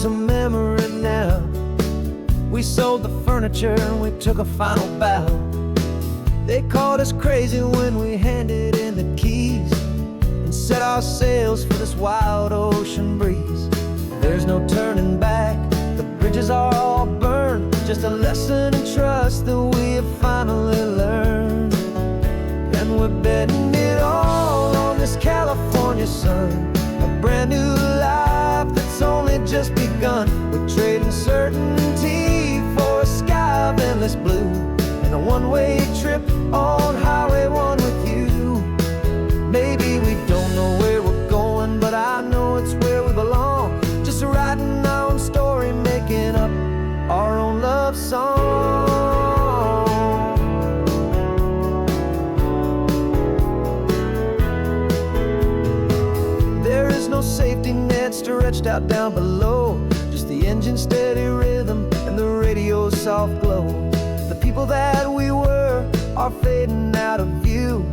is a memory now. We sold the furniture and we took a final bow. They called us crazy when we handed in the keys and set our sails for this wild ocean breeze. There's no turning back, the bridges are all burned. Just a lesson in trust that we have finally learned. And we're betting it all on this California sun, a brand new life that's only just begun. We're trading certainty for a sky of endless blue and a one-way trip on Highway 1 with you. Maybe we don't know where we're going, but I know it's where we belong. Just writing our own story, making up our own love song. There is no safety net stretched out down below, just the engine's steady rhythm and the radio's soft glow. The people that we were are fading out of view,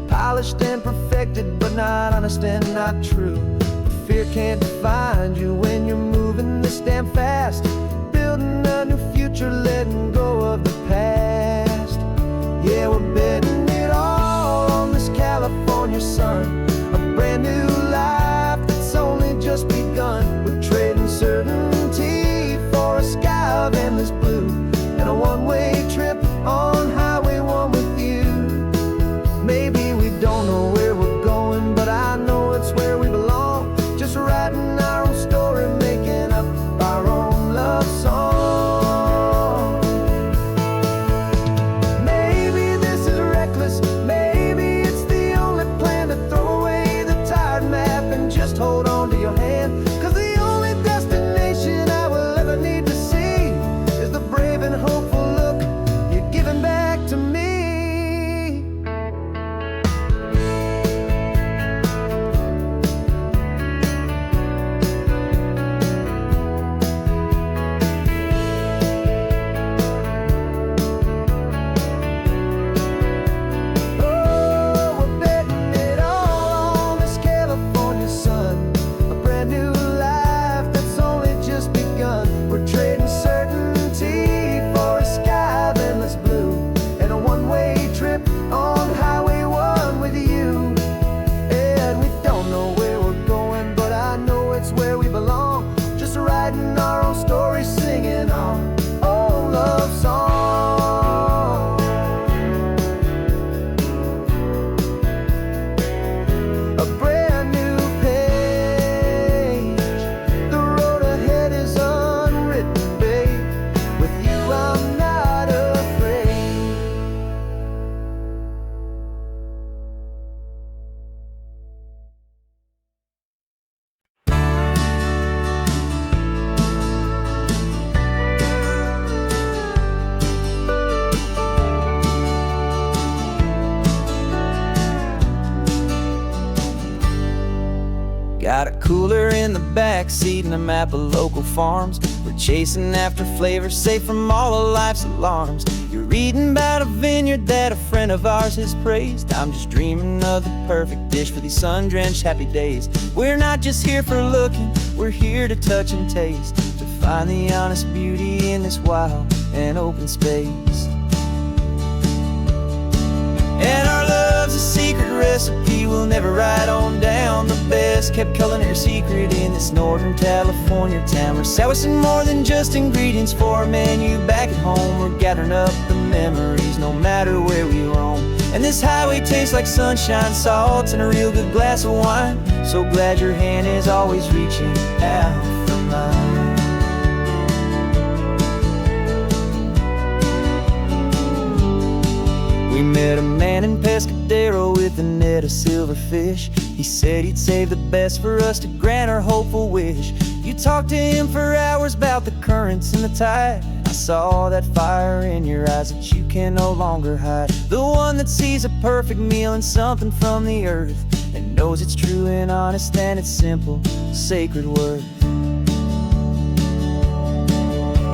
polished and perfected, but not honest and not true. Fear can't define you when you're moving this damn fast, building a new future, letting go of the past. Yeah, we're betting it all on this California sun, a brand new life that's only just begun. We're trading certainty for a sky of endless blue and a one-way trip on Highway 1 with you. Maybe we don't know where we're going, but I know it's where we belong. Just writing our own story, making up our own love song. Maybe this is reckless, maybe it's the only plan to throw away the tired map and just hold on to your hand. Cause the only destination I will ever need to see is the brave and hopeful look you're giving back to me. Got a cooler in the back seat and a map of local farms. We're chasing after flavors safe from all of life's alarms. You're reading about a vineyard that a friend of ours has praised. I'm just dreaming of the perfect dish for these sun-drenched happy days. We're not just here for looking, we're here to touch and taste, to find the honest beauty in this wild and open space. And our love's a secret recipe we'll never write on down. The best kept culinary secret in this Northern California town. We're sourcing more than just ingredients for a menu back at home. We're gathering up the memories no matter where we roam. And this highway tastes like sunshine, salt, and a real good glass of wine. So glad your hand is always reaching out for mine. We met a man in Pescadero with a net of silverfish. He said he'd save the best for us to grant our hopeful wish. You talked to him for hours about the currents and the tide. I saw that fire in your eyes that you can no longer hide. The one that sees a perfect meal in something from the earth, and knows it's true and honest and it's simple, sacred worth.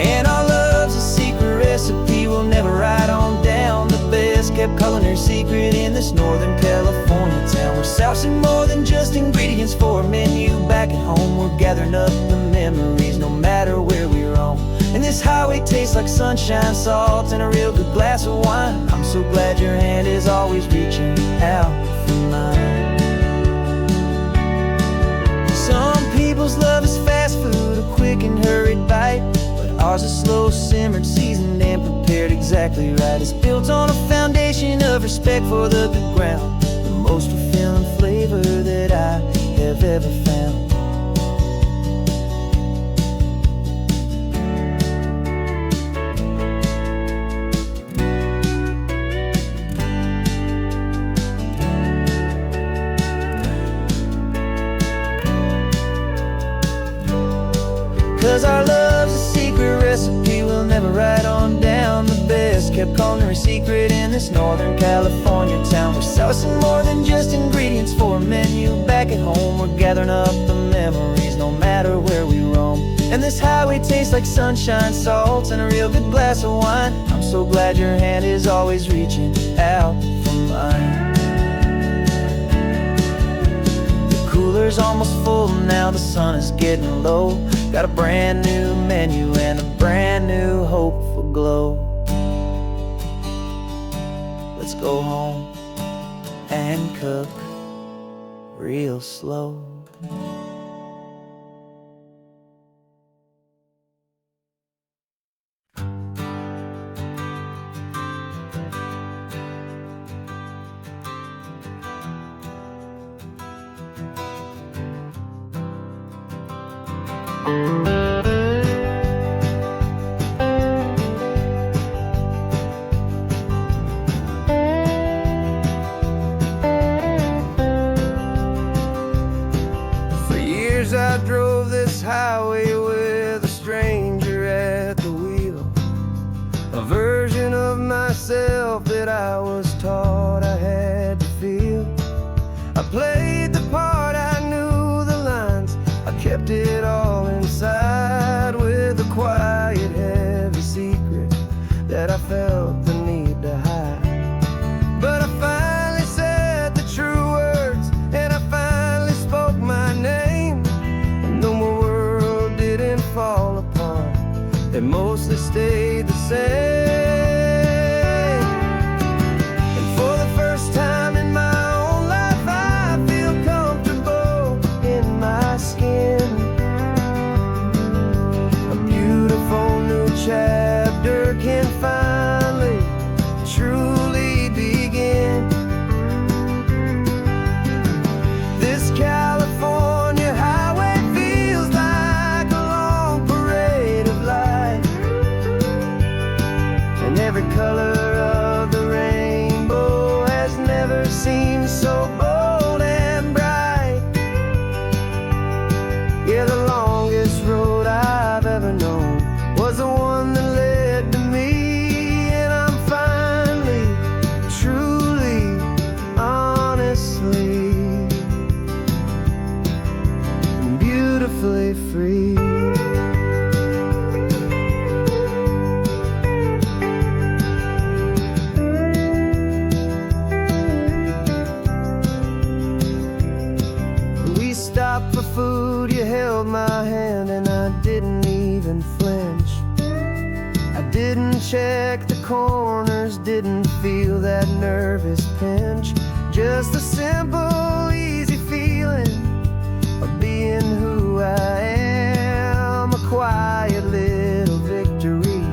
And our love's a secret recipe we'll never write on down. The best kept culinary secret in this Northern California town. We're sourcing more than just ingredients for a menu back at home. We're gathering up the memories no matter this highway tastes like sunshine, salt, and a real good glass of wine. I'm so glad your hand is always reaching out for mine. Some people's love is fast food, a quick and hurried bite, but ours is slow, simmered, seasoned, and prepared exactly right. It's built on a foundation of respect for the good ground, the most fulfilling flavor that I have ever found. 'Cause our love's a secret recipe we'll never write on down. The best kept culinary secret in this Northern California town. We're sourcing more than just ingredients for a menu. Back at home we're gathering up the memories, no matter where we roam. And this highway tastes like sunshine, salt, and a real good glass of wine. I'm so glad your hand is always reaching out for mine. The cooler's almost full now, the sun is getting low. Got a brand new menu and a brand new hopeful glow. Let's go home and cook real slow. For years I drove this highway with a stranger at the wheel, a version of myself that I was taught I had to feel. I played the part, I knew the lines, I kept it all inside with a quiet, heavy secret that I felt the need to hide. But I finally said the true words, and I finally spoke my name. And though my world didn't fall apart, it mostly stayed the same. And for the first time in my own life, I feel comfortable in my skin. A beautiful new chapter can finally truly begin. This California highway feels like a long parade of light, and every color of the rainbow has never seemed so bold and bright. Yeah, the longest road I've ever known was the one that led to me, and I'm finally, truly, honestly, beautifully free. We stopped for food, you held my hand, and I didn't even flinch. I didn't check the corners, didn't feel that nervous pinch. Just a simple, easy feeling of being who I am. A quiet little victory,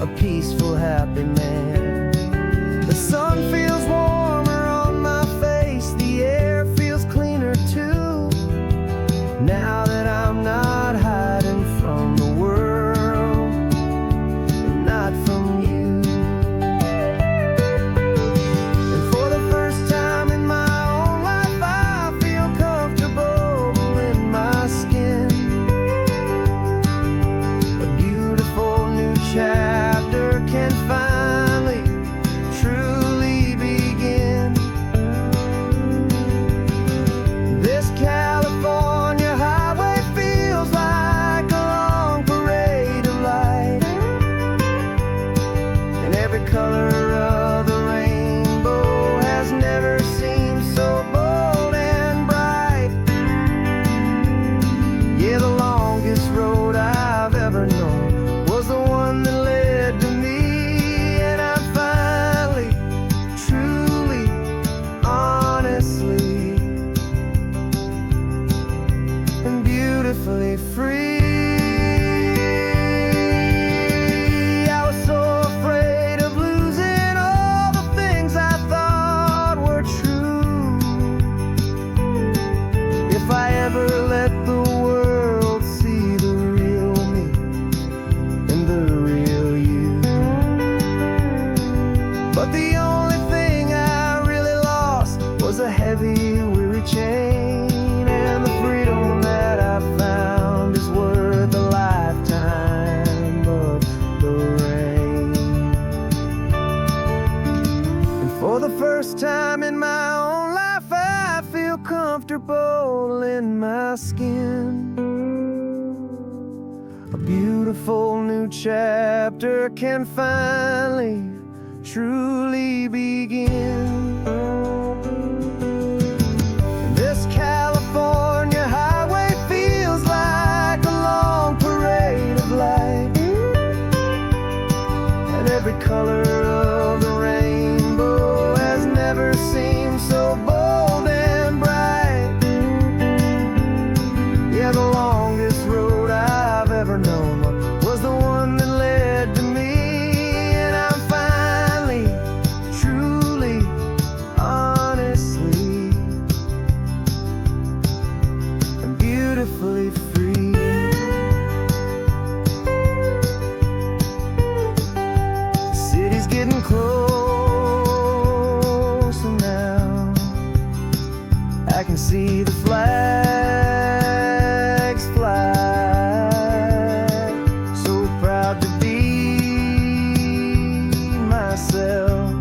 a peaceful, happy man. The sun feels warmer on my face, the air feels cleaner too, now that I'm not hiding from the world, not from you. And for the first time in my own in my skin. A beautiful new chapter can finally, truly begin. This California highway feels like a long parade of light, and every color of the rainbow has never seemed so bold and bright. Yeah, the longest road I've ever known was the one that led to me, and I'm finally, truly, honestly, and beautifully free. The city's getting closer now. I can see the flags fly. So proud to be myself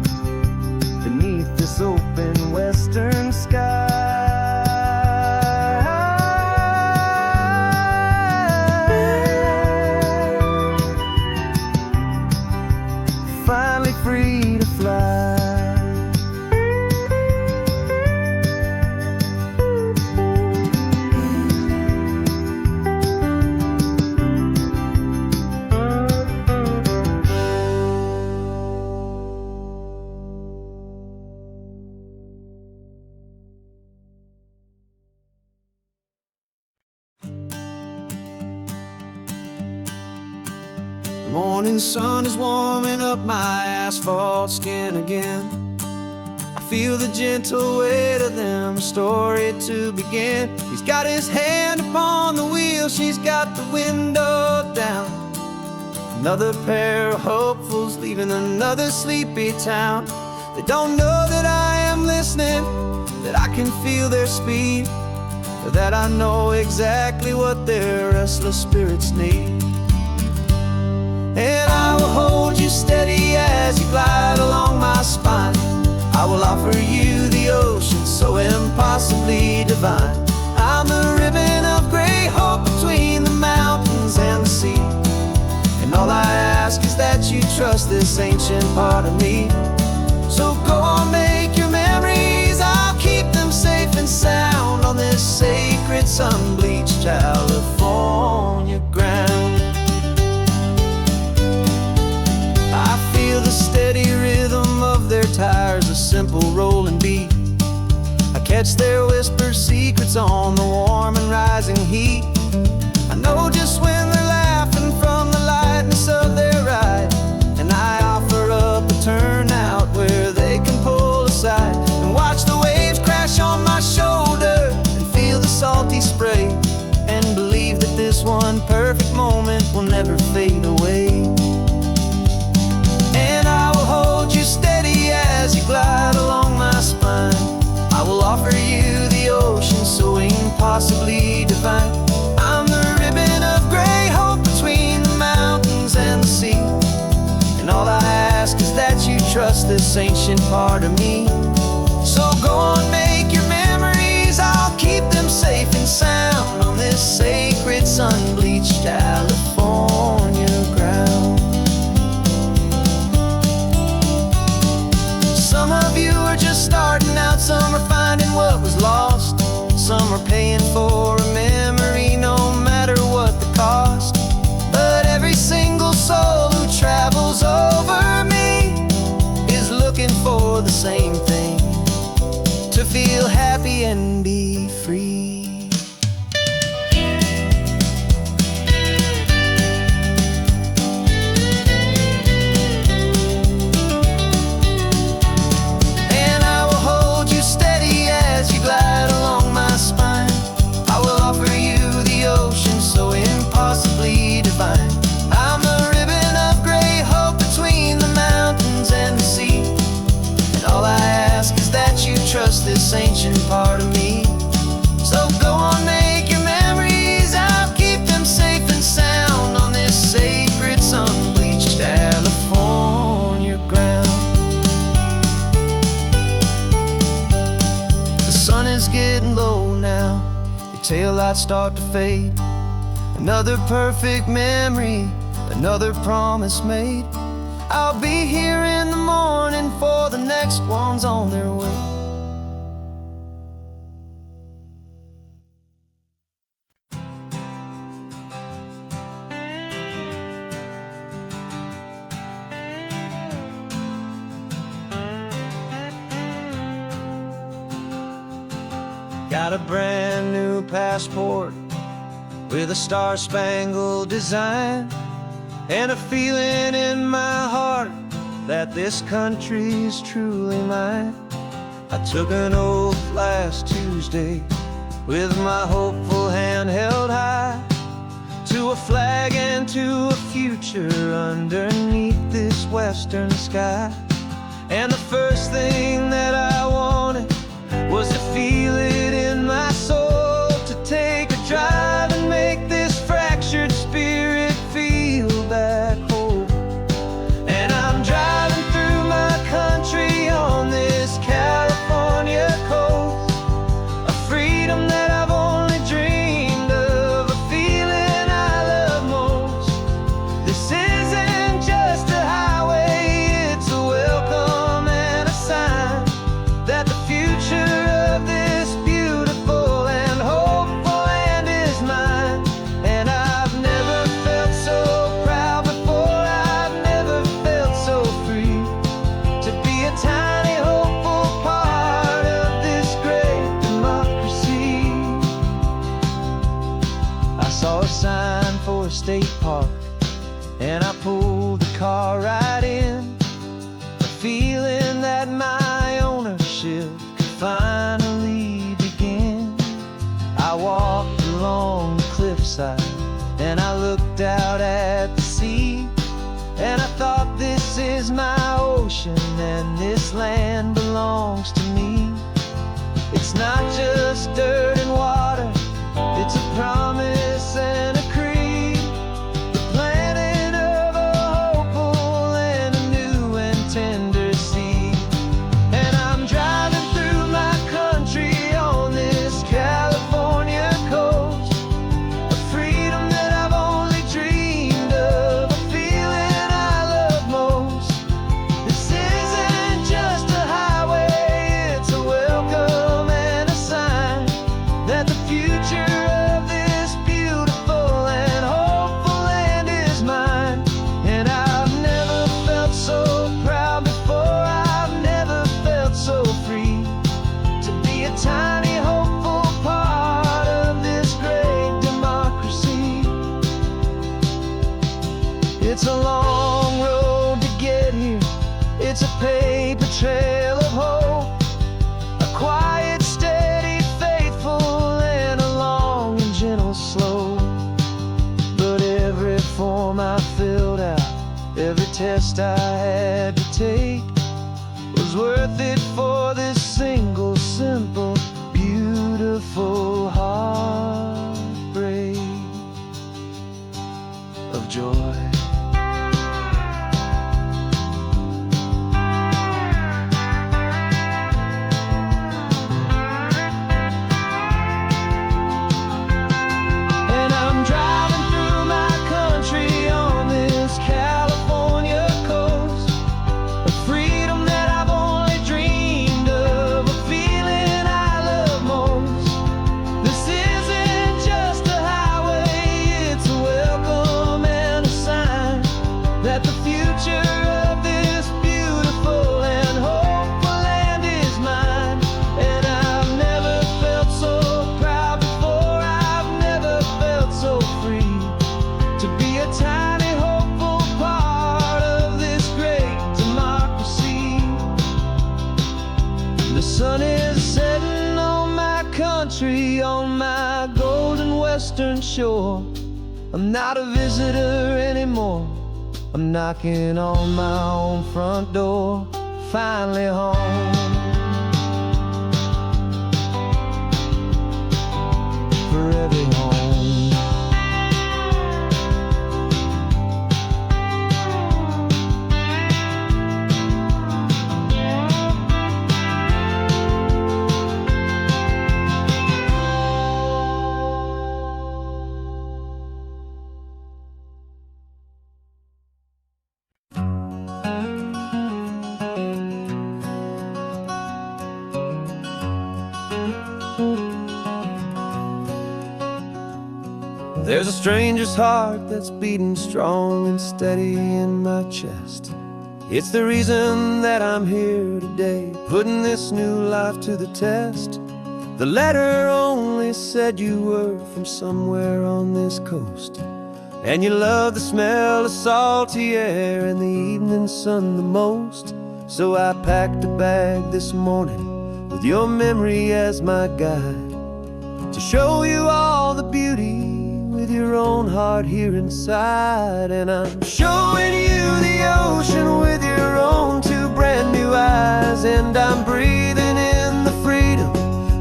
beneath this open western sky. Finally free to fly. The morning sun is warming up my asphalt skin again. I feel the gentle weight of them, a story to begin. He's got his hand upon the wheel, she's got the window down. Another pair of hopefuls leaving another sleepy town. They don't know that I am listening, that I can feel their speed, or that I know exactly what their restless spirits need. And I will hold you steady as you glide along my spine. I will offer you the ocean so impossibly divine. I'm the ribbon of gray hope between the mountains and the sea. And all I ask is that you trust this ancient part of me. So go on, make your memories, I'll keep them safe and sound on this sacred sun-bleached California ground. I feel the steady rhythm of their tires, a simple rolling beat. I catch their whispered secrets on the warm and rising heat. I know just when they're laughing from the lightness of their ride, and I offer up a turnout where they can pull aside and watch the waves crash on my shoulder and feel the salty spray, and believe that this one perfect moment will never fade away. And I will hold you steady as you glide along my spine. I will offer you the ocean so impossibly divine. I'm the ribbon of gray hope between the mountains and the sea. And all I ask is that you trust this ancient part of me. So go on, make your memories, I'll keep them safe and sound on this sacred sun-bleached California ground. Some of you are just starting out, some are finding what was lost, some are paying for a memory no matter what the cost. But every single soul who travels over me is looking for the same thing, to feel happy and be free. taillights start to fade. Another perfect memory, another promise made. I'll be here in the morning for the next ones on their way. Got a brand new passport with a star-spangled design, and a feeling in my heart that this country's truly mine. I took an oath last Tuesday with my hopeful hand held high, to a flag and to a future underneath this western sky. And the first thing that I wanted was to feel it in my soul, to take a drive and make this fractured spirit feel back home. And I'm driving through my country on this California coast, a freedom that I've only dreamed of, a feeling I love most. This isn't just a highway, it's a welcome and a sign that the future of this beautiful and hopeful land is mine. And I've never felt so proud before, I've never felt so free, to be a tiny hopeful part of this great democracy. I saw a sign for a state park, and I pulled the car right in, a feeling that my ownership finally begin. I walked along the cliffside and I looked out at the sea, and I thought, this is my ocean and this land belongs to me. It's not just dirt and water, it's a promise and a creed, the planting of a hopeful and a new and tender seed. And I'm driving through my country on this California coast, a freedom that I've only dreamed of, a feeling I love most. This isn't just a highway, it's a welcome and a sign that the future of this beautiful and hopeful land is mine. And I've never felt so proud before, I've never felt so free, to be a tiny hopeful part of this great democracy. It's a long road to get here, it's a paper trail of hope, a quiet, steady, faithful, and a long and gentle slope. But every form I filled out, every test I had to take, was worth it for this single, simple, beautiful heartbreak of joy. And I'm driving through my country on this California coast, a freedom that I've only dreamed of, a feeling I love most. This isn't just a highway, it's a welcome and a sign that the future of this beautiful and hopeful land is mine. And I've never felt so proud before, I've never felt so free, to be a tiny hopeful part of this great democracy. The sun is setting on my country, on my golden western shore. I'm not a visitor anymore, I'm knocking on my own front door, finally home. For every home. There's a stranger's heart that's beating strong and steady in my chest. It's the reason that I'm here today, putting this new life to the test. The letter only said you were from somewhere on this coast, and you love the smell of salty air and the evening sun the most. So I packed a bag this morning with your memory as my guide, to show you all the beauty with your own heart here inside. And I'm showing you the ocean with your own two brand new eyes, and I'm breathing in the freedom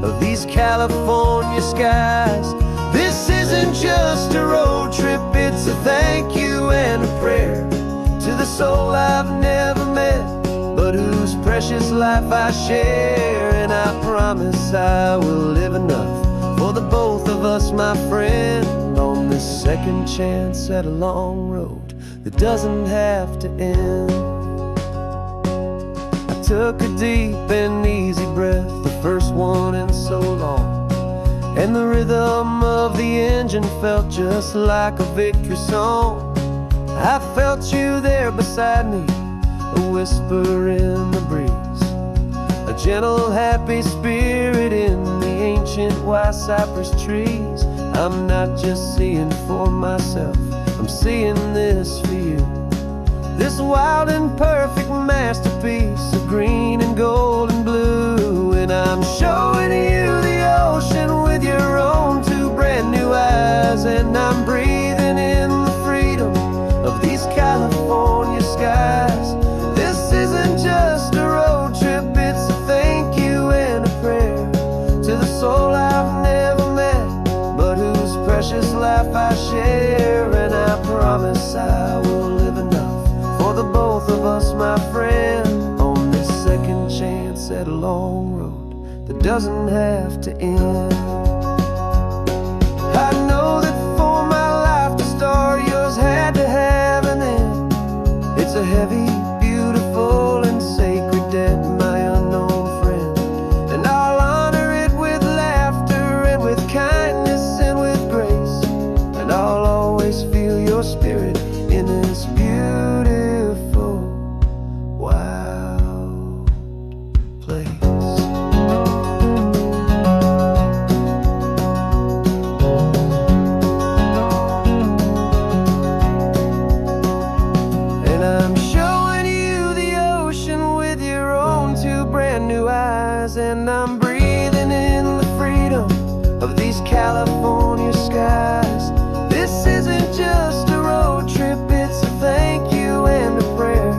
of these California skies. This isn't just a road trip, it's a thank you and a prayer to the soul I've never met, but whose precious life I share. And I promise I will live enough for the both of us, my friend, on this second chance at a long road that doesn't have to end. I took a deep and easy breath, the first one in so long, and the rhythm of the engine felt just like a victory song. I felt you there beside me, a whisper in the breeze, a gentle happy spirit in the ancient white cypress trees. I'm not just seeing for myself, I'm seeing this for you, this wild and perfect masterpiece of green and gold and blue. And I'm showing you the ocean with your own two brand new eyes, and I'm breathing in the freedom of these California skies. This isn't just a road trip, it's a thank you and a prayer to the soul I've never met, but whose precious life I share. And I promise I will live enough for the both of us, my friend, on this second chance at a long road that doesn't have to end. I know that for my life to start, yours had to have an end. It's a heavy, beautiful, and sacred debt, my unknown friend, and I'll honor it with laughter and with kindness and with grace, and I'll always feel your spirit in this beautiful, wild place. And I'm showing you the ocean with your own two brand new eyes, and I'm breathing in the freedom of these California skies. This isn't just a road trip, it's a thank you and a prayer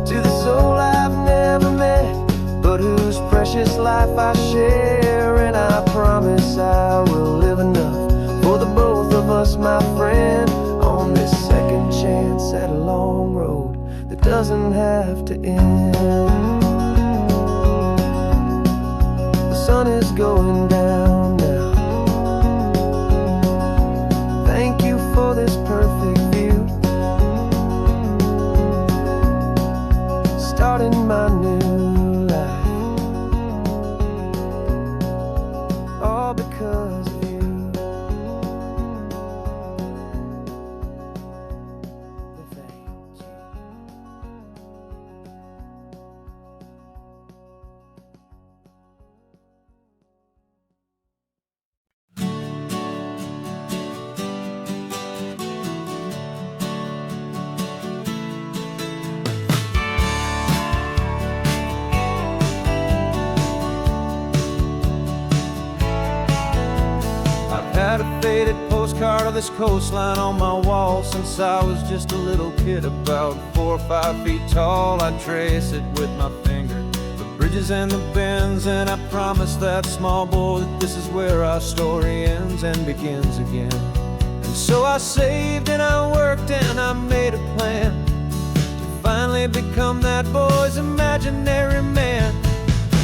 to the soul I've never met, but whose precious life I share. And I promise I will live enough for the both of us, my friend, on this second chance at a long road that doesn't have to end. The sun is going down now. Thank you for this perfect view, starting my new life, all because of you. Thank you. Had a faded postcard of this coastline on my wall since I was just a little kid, about 4 or 5 feet tall. I'd trace it with my finger, the bridges and the bends, and I promised that small boy that this is where our story ends and begins again. And so I saved and I worked and I made a plan to finally become that boy's imaginary man.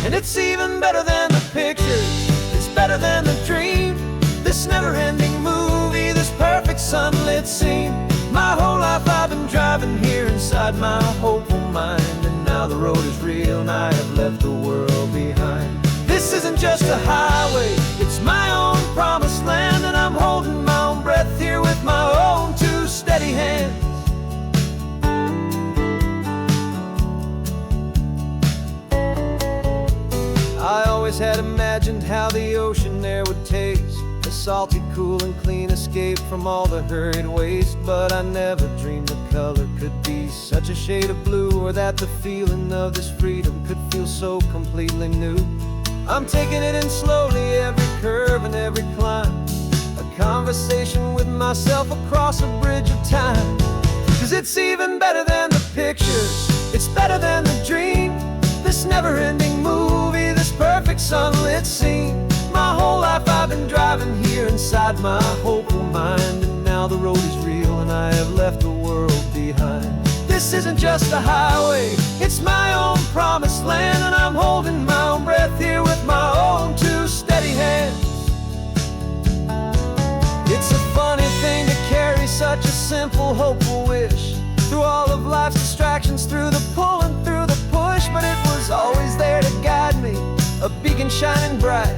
And it's even better than the pictures, it's better than the dream, this never-ending movie, this perfect sunlit scene. My whole life I've been driving here inside my hopeful mind, and now the road is real and I have left the world behind. This isn't just a highway, it's my own promised land, and I'm holding my own breath here cool and clean, escape from all the hurried waste. But I never dreamed the color could be such a shade of blue, or that the feeling of this freedom could feel so completely new. I'm taking it in slowly, every curve and every climb, a conversation with myself across a bridge of time. 'Cause it's even better than the pictures, it's better than the dream. This never-ending movie, this perfect sunlit scene. My whole life I've been driving here inside my hopeful mind, and now the road is real and I have left the world behind. This isn't just a highway, it's my own promised land, and I'm holding my own breath here with my own two steady hands. It's a funny thing to carry such a simple, hopeful wish through all of life's distractions, through the pull and through the push. But it was always there to guide me, a beacon shining bright,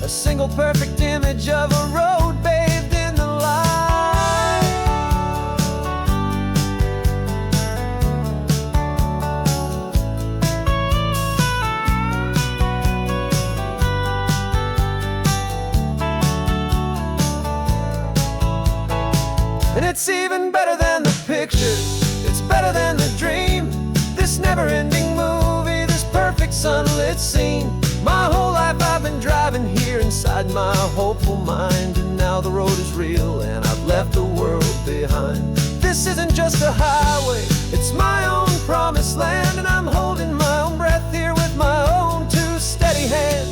a single perfect image of a road bathed in the light. And it's even better than the pictures, it's better than the dream. This never-ending movie, this perfect sunlit scene. My whole life I've been driving here inside my hopeful mind, and now the road is real and I've left the world behind. This isn't just a highway, it's my own promised land, and I'm holding my own breath here with my own two steady hands.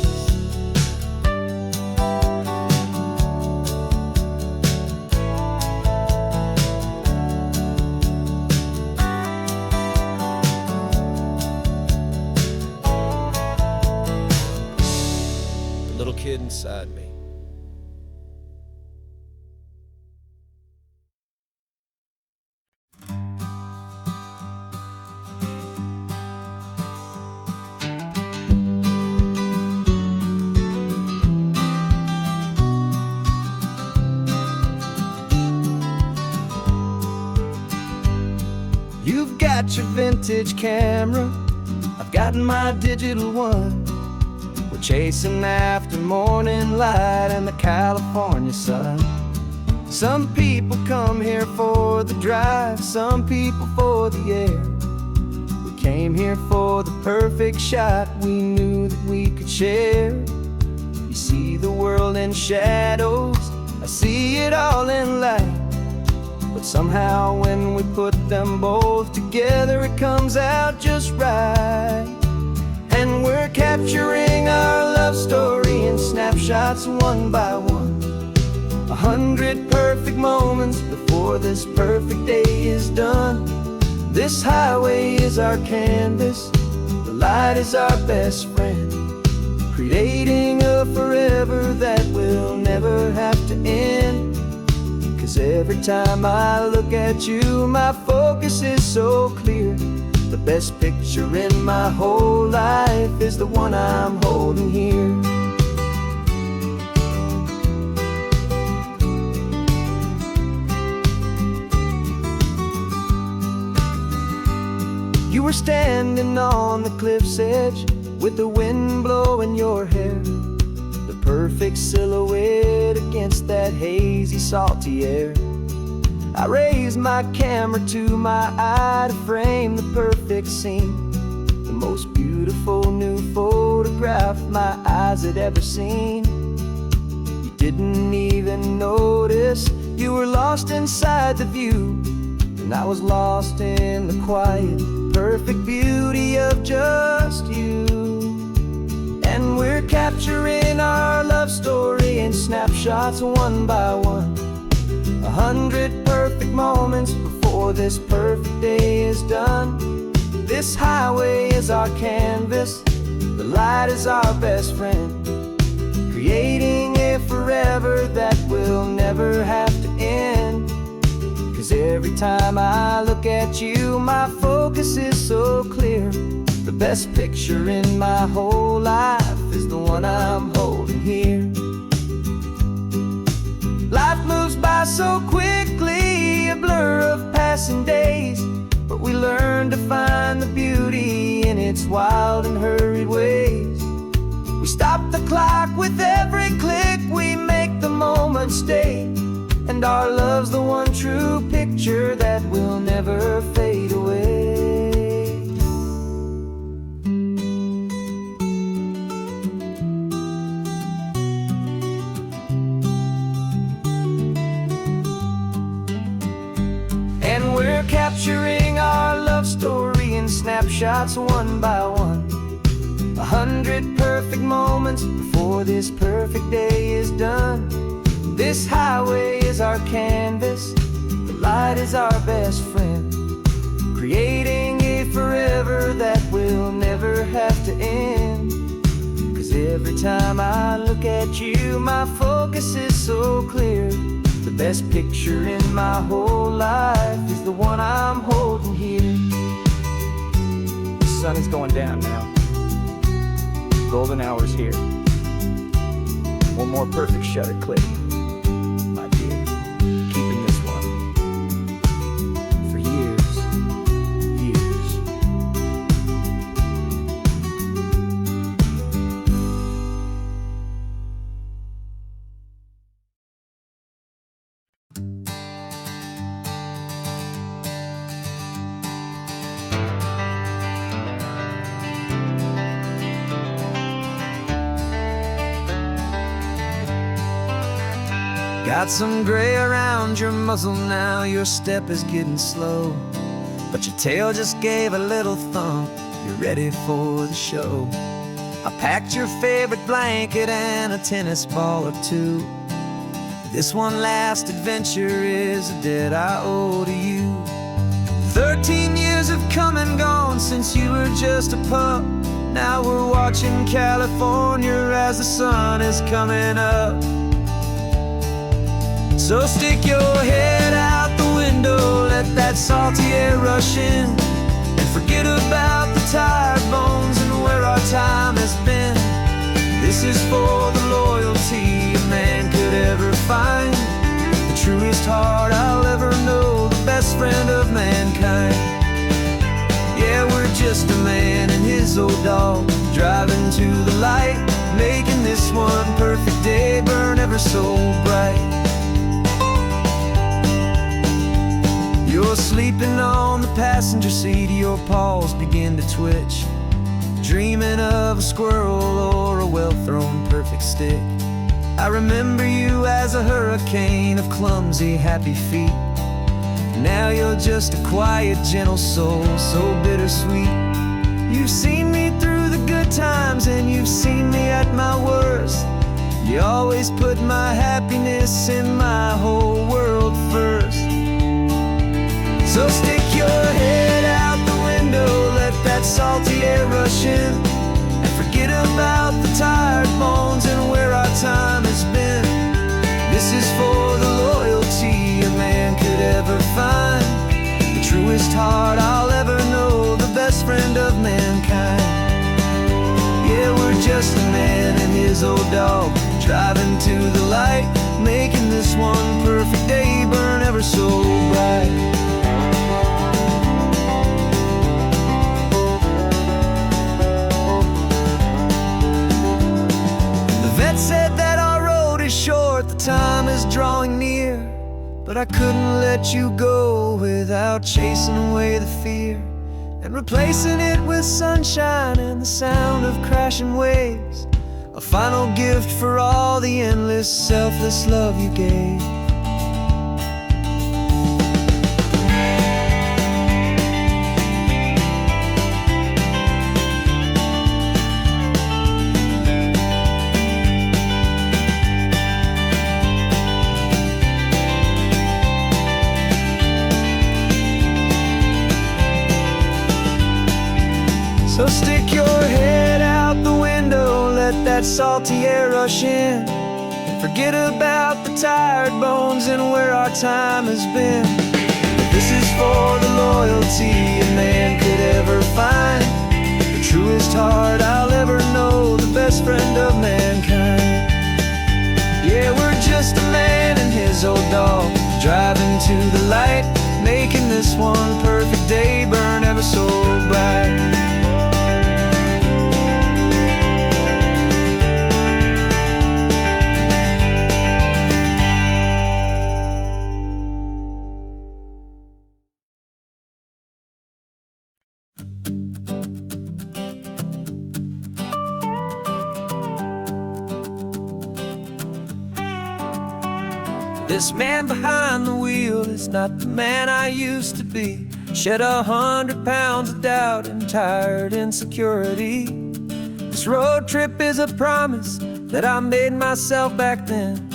Little kid inside me. You've got your vintage camera, I've got my digital one. Chasing after morning light and the California sun. Some people come here for the drive, some people for the air. We came here for the perfect shot we knew that we could share. You see the world in shadows, I see it all in light. But somehow when we put them both together, it comes out just right. And we're capturing our love story in snapshots one by one. 100 perfect moments before this perfect day is done. This highway is our canvas, the light is our best friend, creating a forever that will never have to end. 'Cause every time I look at you, my focus is so clear. The best picture in my whole life is the one I'm holding here. You were standing on the cliff's edge with the wind blowing your hair, the perfect silhouette against that hazy, salty air. I raised my camera to my eye to frame the perfect scene, the most beautiful new photograph my eyes had ever seen. You didn't even notice, you were lost inside the view, and I was lost in the quiet, perfect beauty of just you. And we're capturing our love story in snapshots one by one. 100 perfect moments before this perfect day is done. This highway is our canvas, the light is our best friend, creating a forever that will never have to end. 'Cause every time I look at you, my focus is so clear. The best picture in my whole life is the one I'm holding here. Life moves by so quickly, a blur of passing days, but we learn to find the beauty in its wild and hurried ways. We stop the clock with every click, we make the moments stay, and our love's the one true picture that will never fade away. And we're capturing our love story in snapshots one by one. 100 perfect moments before this perfect day is done. This highway is our canvas, the light is our best friend, creating a forever that will never have to end. 'Cause every time I look at you, my focus is so clear. The best picture in my whole life is the one I'm holding here. The sun is going down now. Golden hour's here. One more perfect shutter click, my dear. Keeping this one for years, years. Got some gray around your muzzle now, your step is getting slow, but your tail just gave a little thump, you're ready for the show. I packed your favorite blanket and a tennis ball or two. This one last adventure is a debt I owe to you. 13 years have come and gone since you were just a pup. Now we're watching California as the sun is coming up. So stick your head out the window, let that salty air rush in, and forget about the tired bones and where our time has been. This is for the loyalty a man could ever find, the truest heart I'll ever know, the best friend of mankind. Yeah, we're just a man and his old dog, driving to the light, making this one perfect day burn ever so bright. You're sleeping on the passenger seat, your paws begin to twitch, dreaming of a squirrel or a well-thrown perfect stick. I remember you as a hurricane of clumsy, happy feet. Now you're just a quiet, gentle soul, so bittersweet. You've seen me through the good times and you've seen me at my worst. You always put my happiness in my whole world first. So stick your head out the window, let that salty air rush in, and forget about the tired bones and where our time has been. This is for the loyalty a man could ever find, the truest heart I'll ever know, the best friend of mankind. Yeah, we're just a man and his old dog, driving to the light, making this one perfect day burn ever so bright. Said that our road is short, the time is drawing near, but I couldn't let you go without chasing away the fear and replacing it with sunshine and the sound of crashing waves, a final gift for all the endless, selfless love you gave. So stick your head out the window, let that salty air rush in, and forget about the tired bones and where our time has been. This is for the loyalty a man could ever find, the truest heart I'll ever know, the best friend of mankind. Yeah, we're just a man and his old dog, driving to the light, making this one perfect day burn ever so bright. This man behind the wheel is not the man I used to be. Shed 100 pounds of doubt and tired insecurity. This road trip is a promise that I made myself back then,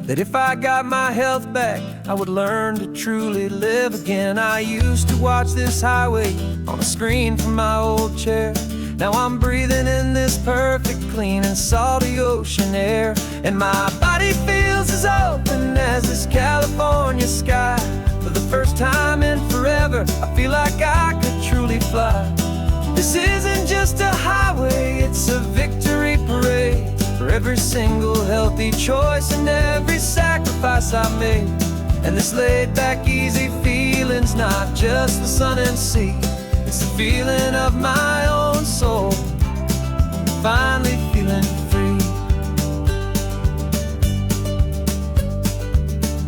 that if I got my health back, I would learn to truly live again. I used to watch this highway on a screen from my old chair. Now I'm breathing in this perfect, clean and salty ocean air. And my body feels as open as this California sky. For the first time in forever, I feel like I could truly fly. This isn't just a highway, it's a victory parade. For every single healthy choice and every sacrifice I made. And this laid back easy feeling's not just the sun and sea. It's the feeling of my own soul, finally feeling free.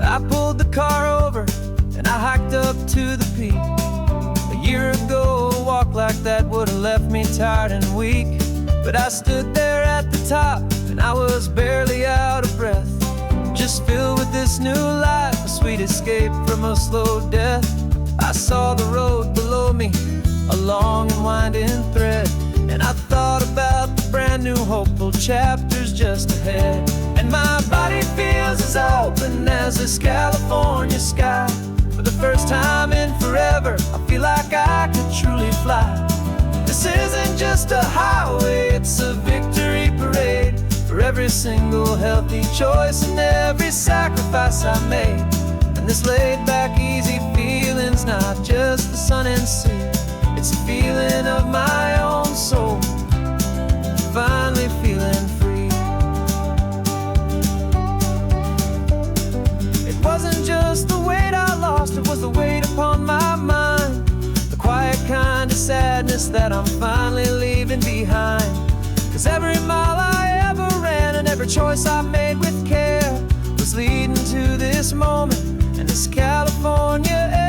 I pulled the car over and I hiked up to the peak. A year ago, a walk like that would have left me tired and weak. But I stood there at the top and I was barely out of breath, just filled with this new life, a sweet escape from a slow death. I saw the road below me, a long and winding thread, and I thought about the brand new hopeful chapters just ahead. And my body feels as open as this California sky. For the first time in forever, I feel like I could truly fly. This isn't just a highway, it's a victory parade. For every single healthy choice and every sacrifice I made. And this laid back easy feeling's not just the sun and sea. It's a feeling of my own soul, finally feeling free. It wasn't just the weight I lost, it was the weight upon my mind. The quiet kind of sadness that I'm finally leaving behind. 'Cause every mile I ever ran and every choice I made with care was leading to this moment and this California air.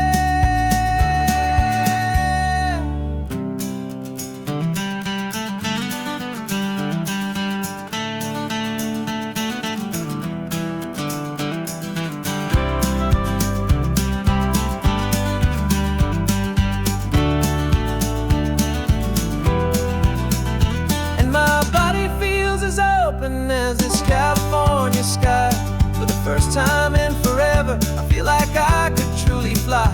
As this California sky. For the first time in forever, I feel like I could truly fly.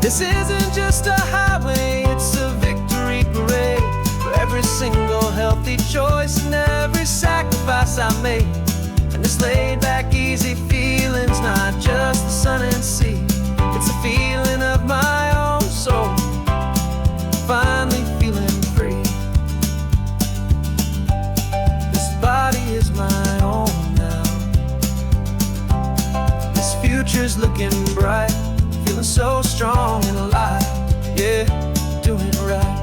This isn't just a highway, it's a victory parade. For every single healthy choice and every sacrifice I made. And this laid back easy feeling's not just the sun and sea. It's a feeling of my own soul, finally feeling free. Body is my own now. This future's looking bright, feeling so strong and alive. Yeah, doing it right.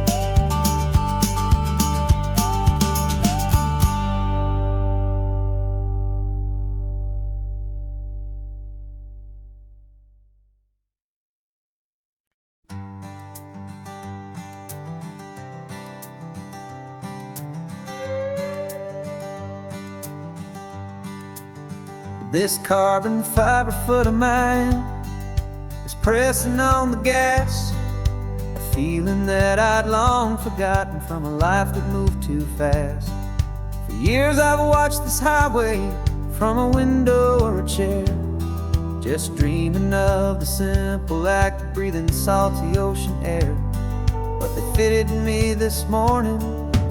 This carbon fiber foot of mine is pressing on the gas, a feeling that I'd long forgotten from a life that moved too fast. For years I've watched this highway from a window or a chair, just dreaming of the simple act of breathing salty ocean air. But they fitted me this morning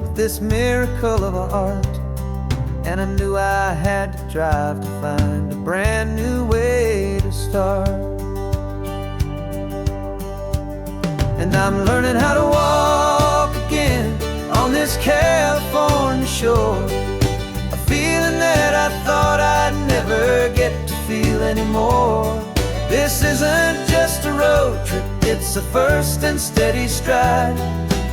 with this miracle of art, and I knew I had to drive to find a brand new way to start. And I'm learning how to walk again on this California shore, a feeling that I thought I'd never get to feel anymore. This isn't just a road trip, it's a first and steady stride,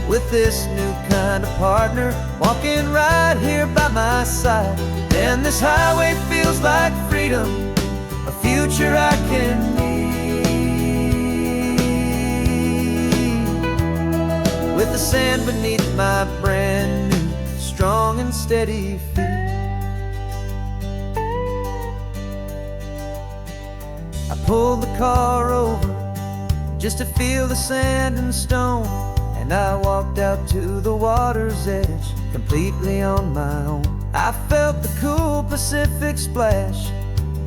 with this new kind of partner walking right here by my side. And this highway feels like freedom, a future I can need, with the sand beneath my brand new strong and steady feet. pulled the car over just to feel the sand and stone, and I walked out to the water's edge completely on my own. I felt the cool Pacific splash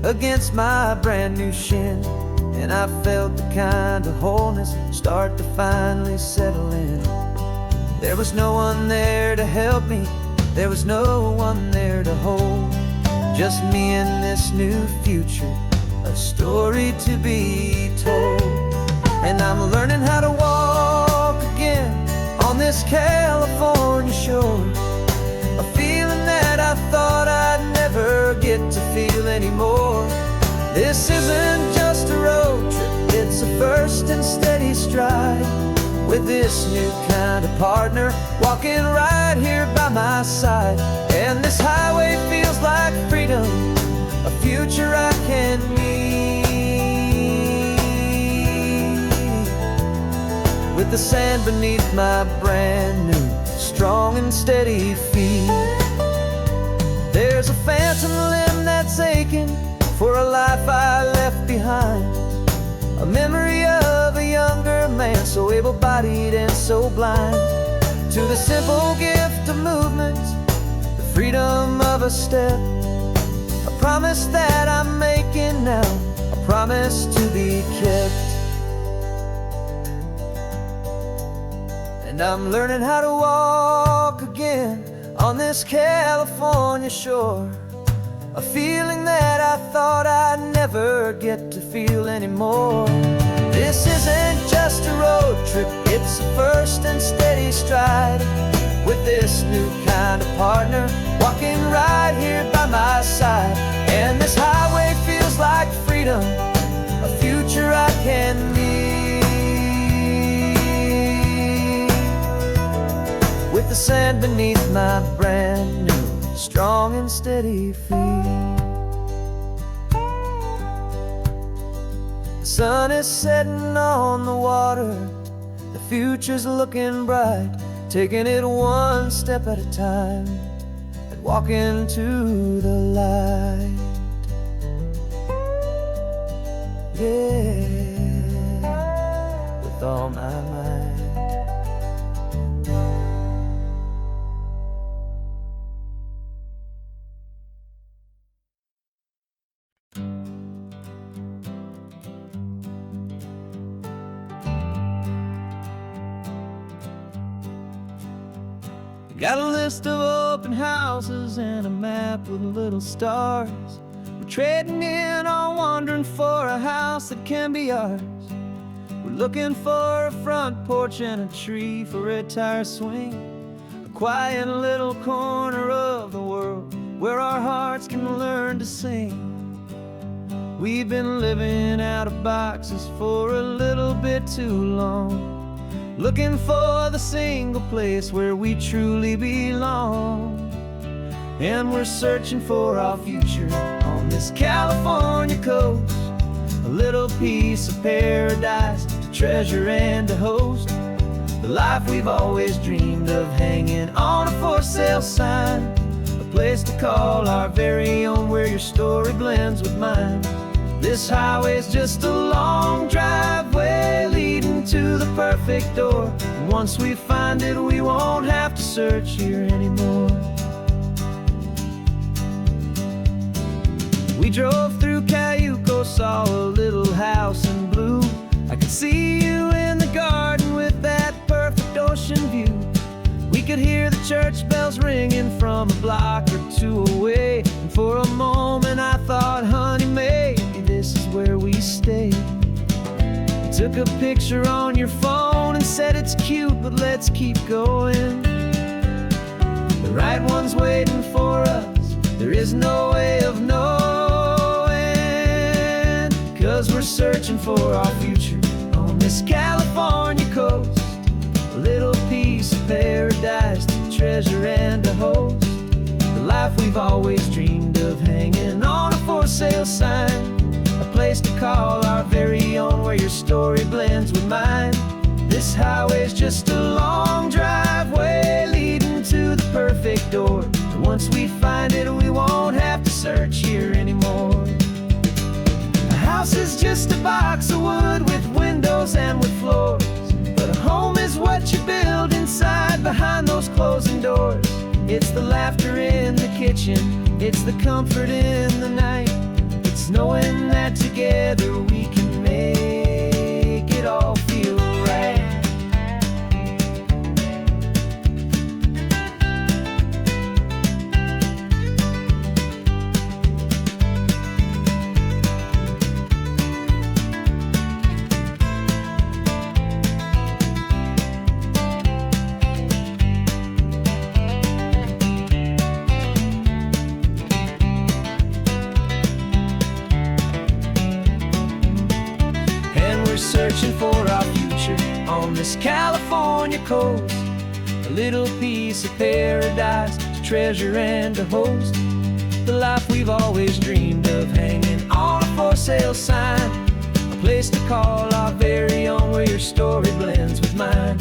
against my brand new shin, and I felt the kind of wholeness start to finally settle in. There was no one there to help me, there was no one there to hold, just me and this new future, a story to be told. And I'm learning how to walk again on this California shore, a feeling that I thought I'd never get to feel anymore. This isn't just a road trip, it's a first and steady stride, with this new kind of partner walking right here by my side. And this highway feels like freedom, a future I can meet, with the sand beneath my brand new, strong and steady feet. There's a phantom limb that's aching for a life I left behind, a memory of a younger man, so able-bodied and so blind, to the simple gift of movement, the freedom of a step, a promise that I'm making now, a promise to be kept. And I'm learning how to walk again on this California shore, a feeling that I thought I'd never get to feel anymore. This isn't just a road trip, it's a first and steady stride, with this new kind of partner walking right here by my side. And this highway feels like freedom, a future I can meet, with the sand beneath my brand new, strong and steady feet. The sun is setting on the water, the future's looking bright, taking it one step at a time and walking to the light. Yeah, with all my might. Got a list of open houses and a map with little stars. We're trading in or wandering for a house that can be ours. We're looking for a front porch and a tree for a tire swing, a quiet little corner of the world where our hearts can learn to sing. We've been living out of boxes for a little bit too long, looking for the single place where we truly belong. And we're searching for our future on this California coast, a little piece of paradise to treasure and to host, the life we've always dreamed of, hanging on a for sale sign, a place to call our very own, where your story blends with mine. This highway's just a long driveway leading to the perfect door, and once we find it, we won't have to search here anymore. We drove through Cayuco, saw a little house in blue. I could see you in the garden with that perfect ocean view. We could hear the church bells ringing from a block or two away, and for a moment I thought, honey, maybe this is where we stay. You took a picture on your phone and said it's cute, but let's keep going. The right one's waiting for us, there is no way of knowing, 'cause we're searching for our future on this California coast, a little piece of paradise to treasure and to host, the life we've always dreamed of, hanging on a for sale sign, a place to call our very own, where your story blends with mine. This highway's just a long driveway leading to the perfect door, and once we find it, we won't have to search here anymore. A house is just a box of wood with windows and with floors. But a home is what you build inside behind those closing doors. It's the laughter in the kitchen, it's the comfort in the night. It's knowing that together we can make it all feel right. Searching for our future on this California coast, a little piece of paradise to treasure and to host. The life we've always dreamed of, hanging on a for sale sign, a place to call our very own, where your story blends with mine.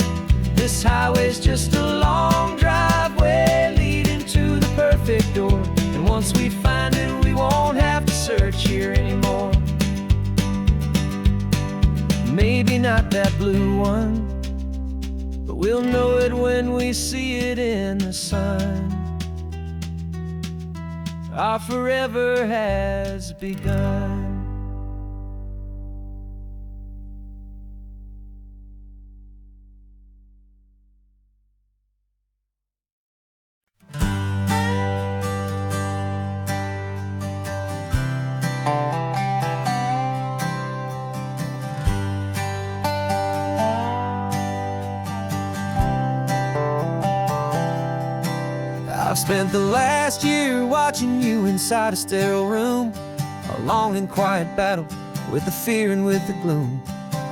This highway's just a long driveway leading to the perfect door, and once we find it we won't have to search here anymore. Maybe not that blue one, but we'll know it when we see it in the sun. Our forever has begun. I've spent the last year watching you inside a sterile room, a long and quiet battle with the fear and with the gloom.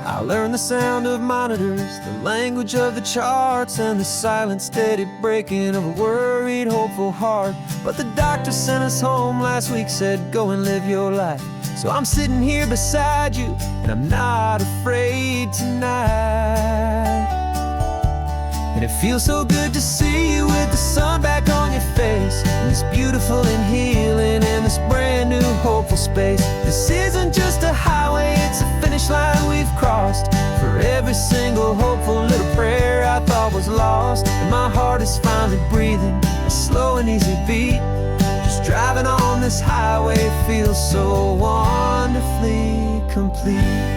I learned the sound of monitors, the language of the charts, and the silent, steady breaking of a worried, hopeful heart. But the doctor sent us home last week, said go and live your life. So I'm sitting here beside you, and I'm not afraid tonight. And it feels so good to see you with the sun back on your face, and this beautiful and healing in this brand new hopeful space. This isn't just a highway, it's a finish line we've crossed. For every single hopeful little prayer I thought was lost, and my heart is finally breathing a slow and easy beat. Just driving on this highway feels so wonderfully complete.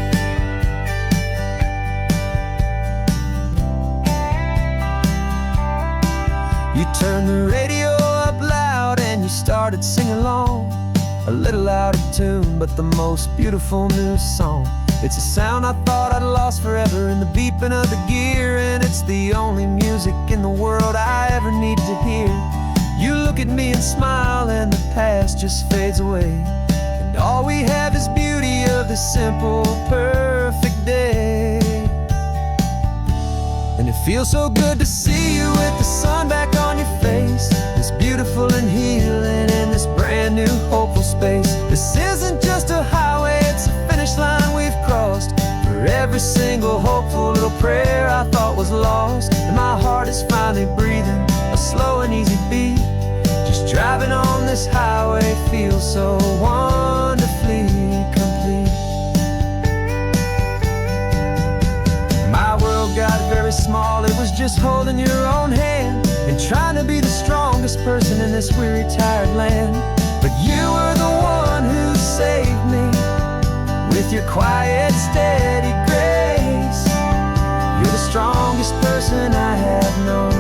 You turned the radio up loud and you started singing along, a little out of tune, but the most beautiful new song. It's a sound I thought I'd lost forever in the beeping of the gear, and it's the only music in the world I ever need to hear. You look at me and smile, and the past just fades away, and all we have is beauty of this simple, perfect day. And it feels so good to see you with the sun back on your face, this beautiful and healing in this brand new hopeful space. This isn't just a highway, it's a finish line we've crossed. For every single hopeful little prayer I thought was lost, and my heart is finally breathing a slow and easy beat. Just driving on this highway feels so wonderfully complete. My world got very small, it was just holding your own hand and trying to be the strongest person in this weary, tired land. But you were the one who saved me with your quiet, steady grace. You're the strongest person I have known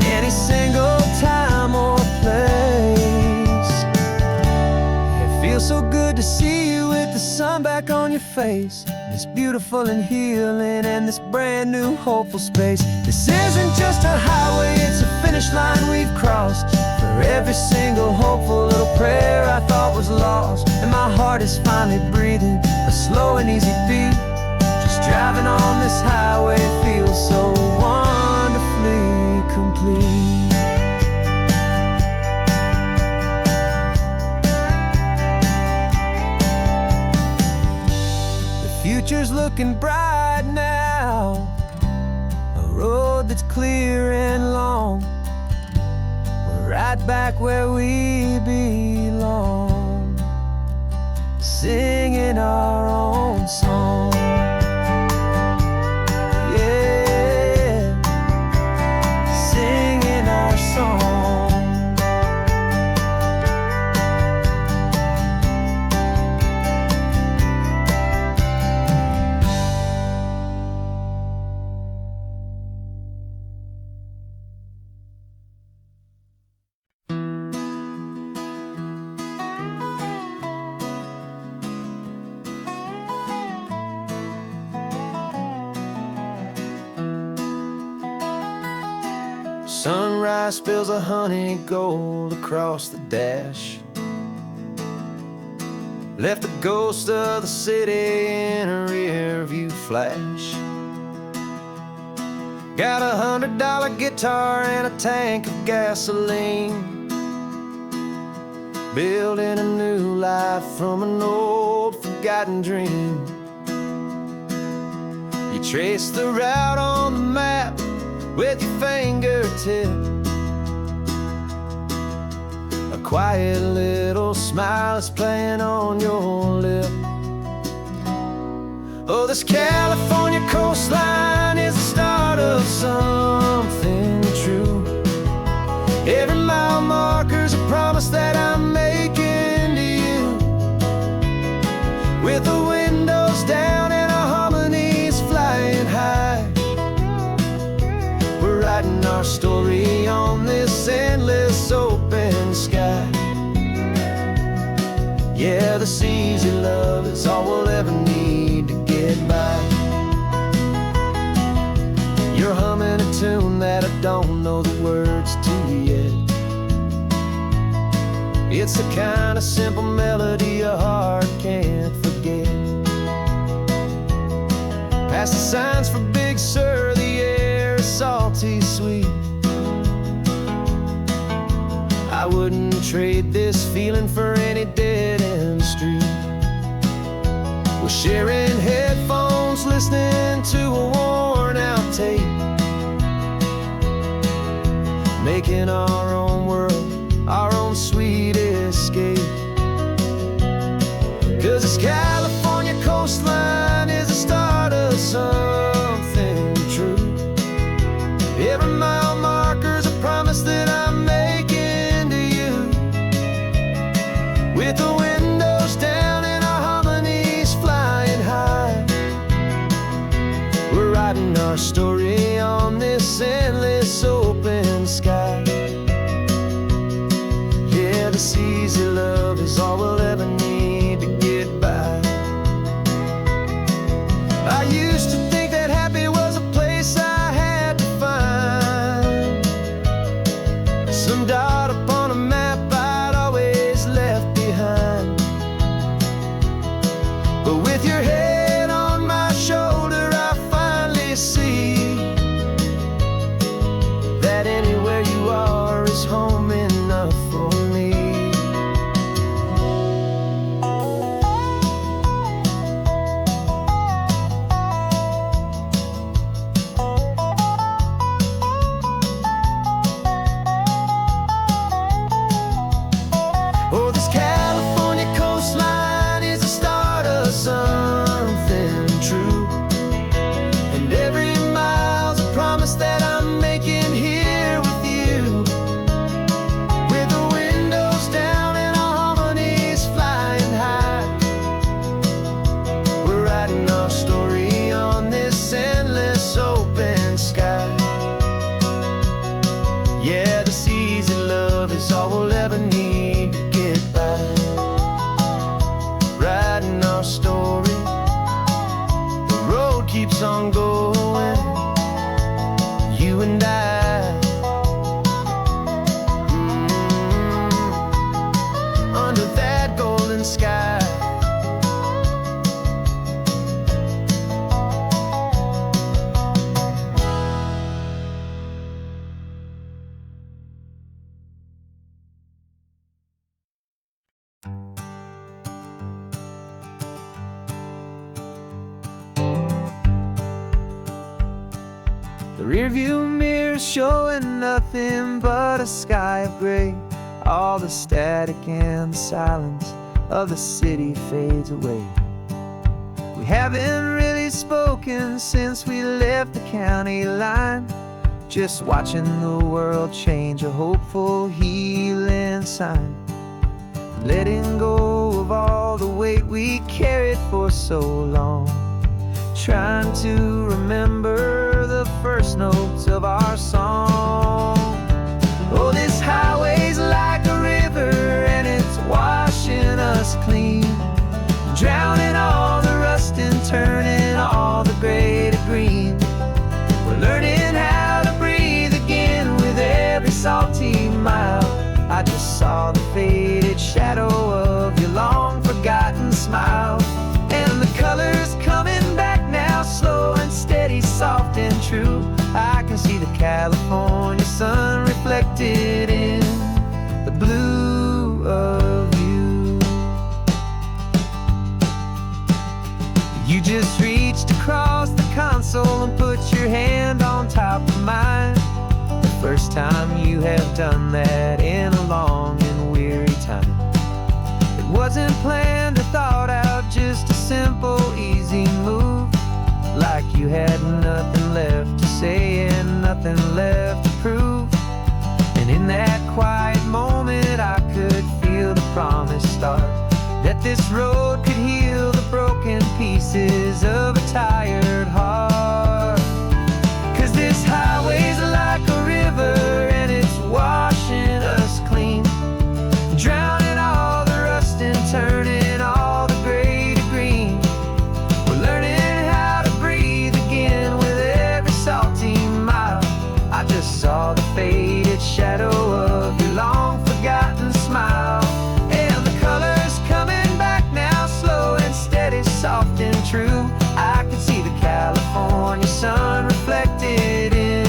in any single time or place. It feels so good to see you with the sun back on your face, this beautiful and healing and this brand new hopeful space. This isn't just a highway, it's a finish line we've crossed. For every single hopeful little prayer I thought was lost, and my heart is finally breathing a slow and easy beat. Just driving on this highway feels so wonderfully complete. Future's looking bright now, a road that's clear and long. We're right back where we belong. singing our own song. Yeah, singing our song. Sunrise spills a honey gold across the dash. Left the ghost of the city in a rear view flash. Got a $100 guitar and a tank of gasoline. Building a new life from an old forgotten dream. You trace the route on the map with your fingertip. A quiet little smile is playing on your lip. Oh, this California coastline is the start of something true. Every mile marker's a promise that I'm making to you. With the windows down and our harmonies flying high, we're writing our story on this endless open sky. Yeah, this easy love is all we'll ever need to get by. You're humming a tune that I don't know the words to yet. It's the kind of simple melody your heart can't forget. Past the signs for Big Sur, the air is salty sweet. I wouldn't trade this feeling for any dead-end street. We're sharing headphones, listening to a worn-out tape, making our own world, our own sweet escape. 'Cause this California coastline is the start of something true. Every mile marker's a promise that I'm making to you. With the windows down and our harmonies flying high, we're writing our story on this endless open sky. Yeah, this easy love is all we'll ever need to get by. I used to think that happy was a place I had to find, some dot upon a map I'd always left behind. But with your head on my shoulder, I finally see that anywhere you are is home enough for me. Oh, this California coastline is the start of something true. And every mile's a promise that I'm making here with you. With the windows down and our harmonies flying high, we're writing our story on this endless open sky. Yeah, this easy love is all we'll ever need to get by. Writing our story, the road keeps on going, you and I. Under that golden sky. The rearview mirror's showing nothing but a sky of gray. All the static and the silence of the city fades away. We haven't really spoken since we left the county line, just watching the world change, a hopeful healing sign. Letting go of all the weight we carried for so long, trying to remember the first notes of our song. Oh, this highway's like a river and it's washing us clean, drowning all the rust and turning all the gray to green. We're learning how to breathe again with every salty mile. I just saw the faded shadow of your long forgotten smile, and the colors coming back now, slow and steady, soft and true. I can see the California sun reflected in the blue of you. You just reached across the console and put your hand on top of mine. The first time you have done that in a long and weary time. It wasn't planned or thought out, just a simple, easy move. Like you had nothing left to say and nothing left to prove. And in that quiet moment I could feel the promise start, that this road could heal the broken pieces of a tired heart. 'Cause this highway's like a river and it's washing us clean, drowning all the rust and turning all the gray to green. We're learning how to breathe again with every salty mile. I just saw the faded shadow of your long forgotten smile, and the colors coming back now, slow and steady, soft and true. I can see the California sun reflected in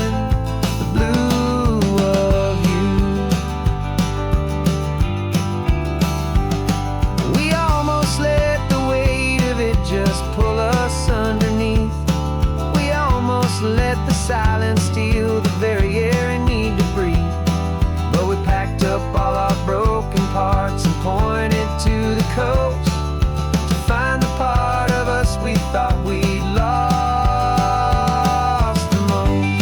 the blue of you. We almost let the weight of it just pull us underneath. We almost let the silence steal the very air I need to breathe. But we packed up all our broken parts and pointed to the coast to find the part of us we thought we'd lost the most.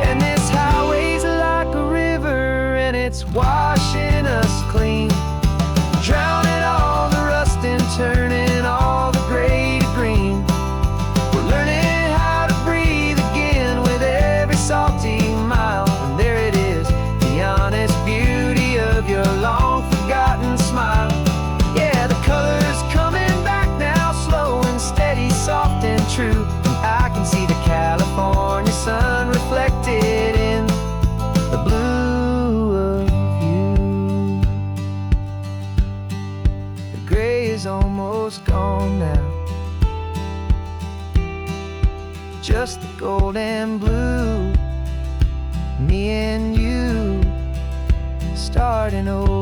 And this highway's like a river and it's washing us clean, drowning all the rust and turning all the gray to green. We're learning how to breathe again with every salty mile. And there it is, the honest beauty of your long forgotten smile. Yeah, the colors coming back now, slow and steady, soft and true. And I can see the California sun reflected in the blue of you. The gray is almost gone now, just the gold and blue. Me and you starting over.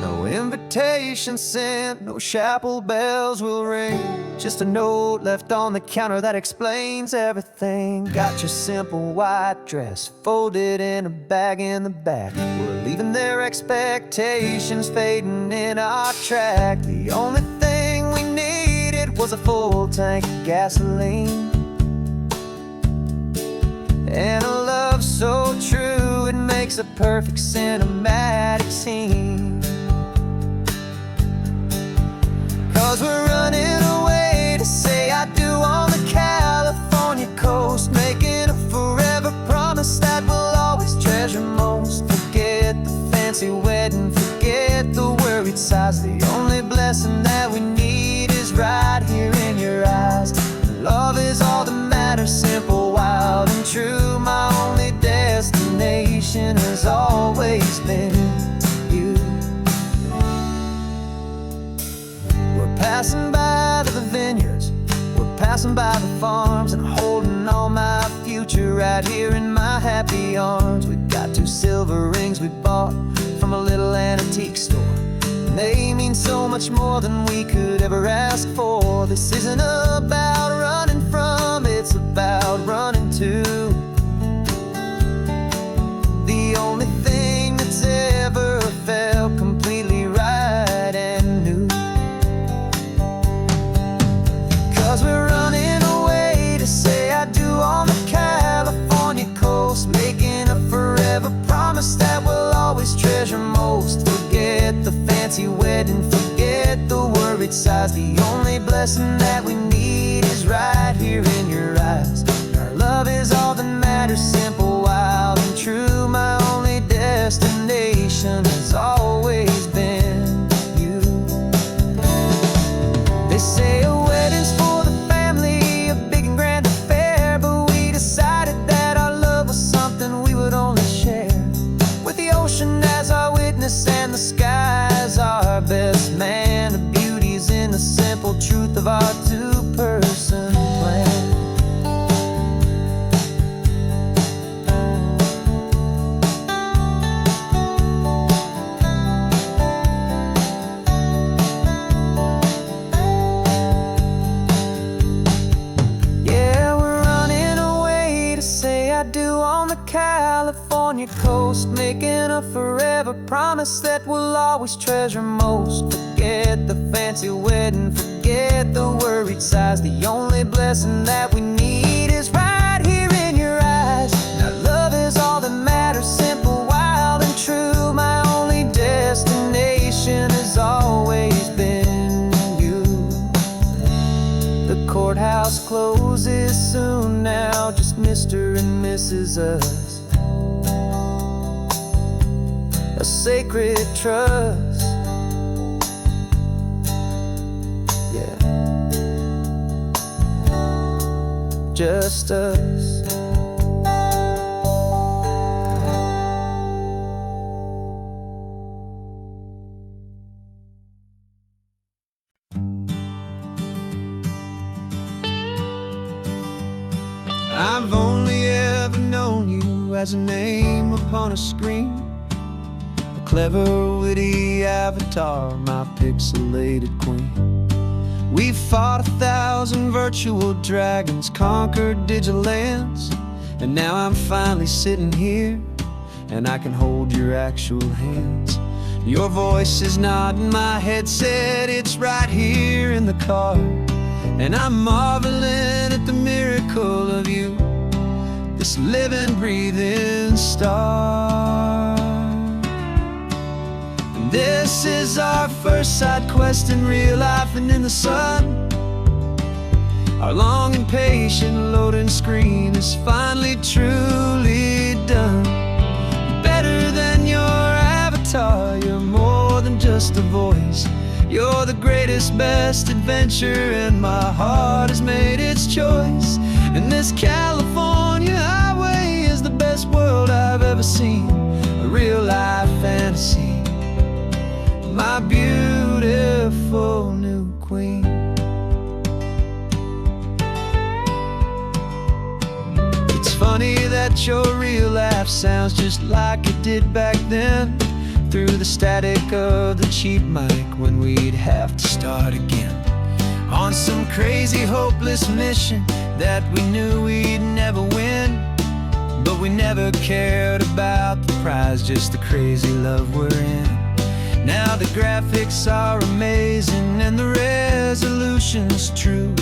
No invitation sent, no chapel bells will ring, just a note left on the counter that explains everything. Got your simple white dress folded in a bag in the back. We're leaving their expectations fading in our track. The only thing we needed was a full tank of gasoline, and a love so true it makes a perfect cinematic scene. 'Cause we're running away to say I do on the California coast, making a forever promise that we'll always treasure most. Forget the fancy wedding, forget the worried sighs. The only blessing that we need is right here in your eyes. Love is all that matters, simple, wild and true. My only destination has always been you. We're passing by the vineyards, we're passing by the farms, and holding all my future future right here in my happy arms. We've got 2 silver rings we bought from a little antique store, and they mean so much more than we could ever ask for. This isn't about running from, it's about running to the only thing that's ever felt completely right and new. 'Cause we're running away to say I do on the California coast, making a forever promise that we'll always treasure most. Forget the fancy wedding, forget the worried sighs. The only blessing that we need is right here in your eyes. Our love is all that matters, simple, wild, and true. My only destination has always been you. They say a wedding's for the family, a big and grand affair, but we decided that our love was something we would only share with the ocean as our witness and the sky as our best man. The beauty's in the simple truth of our 2-person plan. California coast, making a forever promise that we'll always treasure most. Forget the fancy wedding, forget the worried sighs. The only blessing that we need is right here in your eyes. Now love is all that matters, simple, wild, and true. My only destination has always been you. The courthouse closes soon now, just Mr. and Mrs. Us. A sacred trust, yeah, just us. I've only ever known you as a name upon a screen, clever, witty avatar, my pixelated queen. We fought 1,000 virtual dragons, conquered digital lands, and now I'm finally sitting here, and I can hold your actual hands. Your voice is not in my headset, it's right here in the car, and I'm marveling at the miracle of you, this living, breathing star. This is our first side quest in real life and in the sun. Our long and patient loading screen is finally truly done. You're better than your avatar, you're more than just a voice. You're the greatest, best adventure, and my heart has made its choice. And this California highway is the best world I've ever seen, a real life fantasy, my beautiful new queen. It's funny that your real life sounds just like it did back then, through the static of the cheap mic when we'd have to start again, on some crazy hopeless mission that we knew we'd never win. But we never cared about the prize, just the crazy love we're in. Now the graphics are amazing and the resolution's true,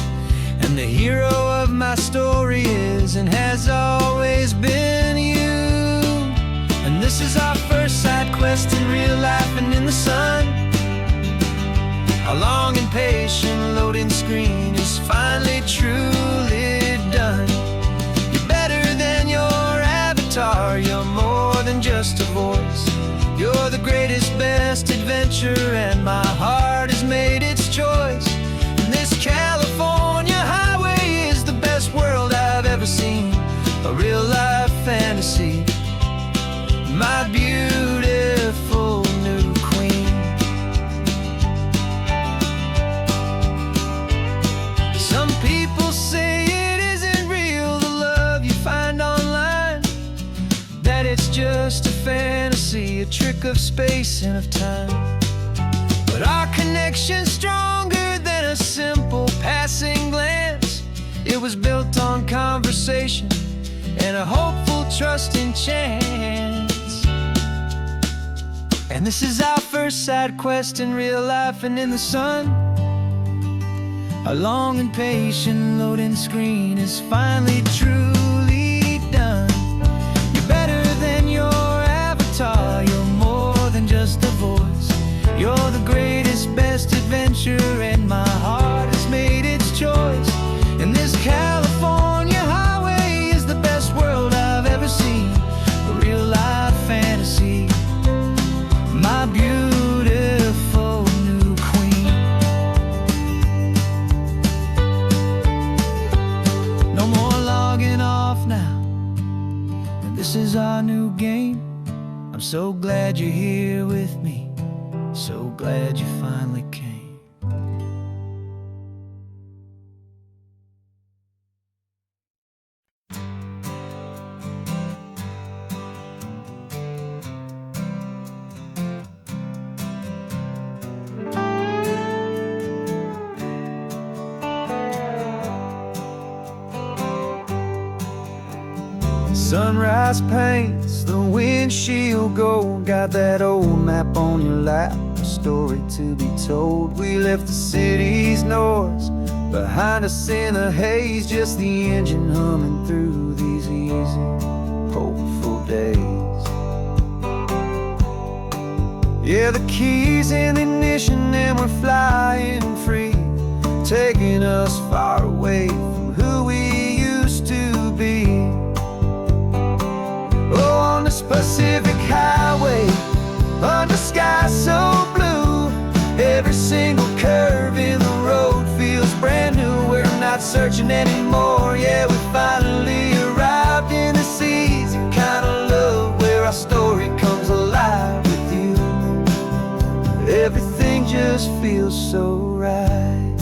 and the hero of my story is and has always been you. And this is our first side quest in real life and in the sun. Our long and patient loading screen is finally truly done. You're better than your avatar, you're more than just a voice. You're the greatest, best adventure, and my heart has made its choice. And this California highway is the best world I've ever seen, a real life fantasy, my beautiful new queen. Some people say it isn't real, the love you find of space and of time. But our connection's stronger than a simple passing glance. It was built on conversation and a hopeful, trusting chance. And this is our first side quest in real life and in the sun. Our long and patient loading screen is finally truly done. You're better than your avatar. You're more than just a voice. You're the greatest, best adventure, and my heart has made its choice. And this California highway is the best world I've ever seen. A real life fantasy, my beautiful new queen. No more logging off now, and this is our new game. I'm so glad you're here with me, so glad you finally came. Sunrise paints the windshield gold. Got that old map on your lap, a story to be told. We left the city's noise behind us in the haze, just the engine humming through these easy, hopeful days. Yeah, the keys in the ignition and we're flying free, taking us far away from who we used to be. Oh, on this Pacific highway, under sky so blue, every single curve in the road feels brand new. We're not searching anymore, yeah, we finally arrived in this easy kind of love, where our story comes alive with you. Everything just feels so right.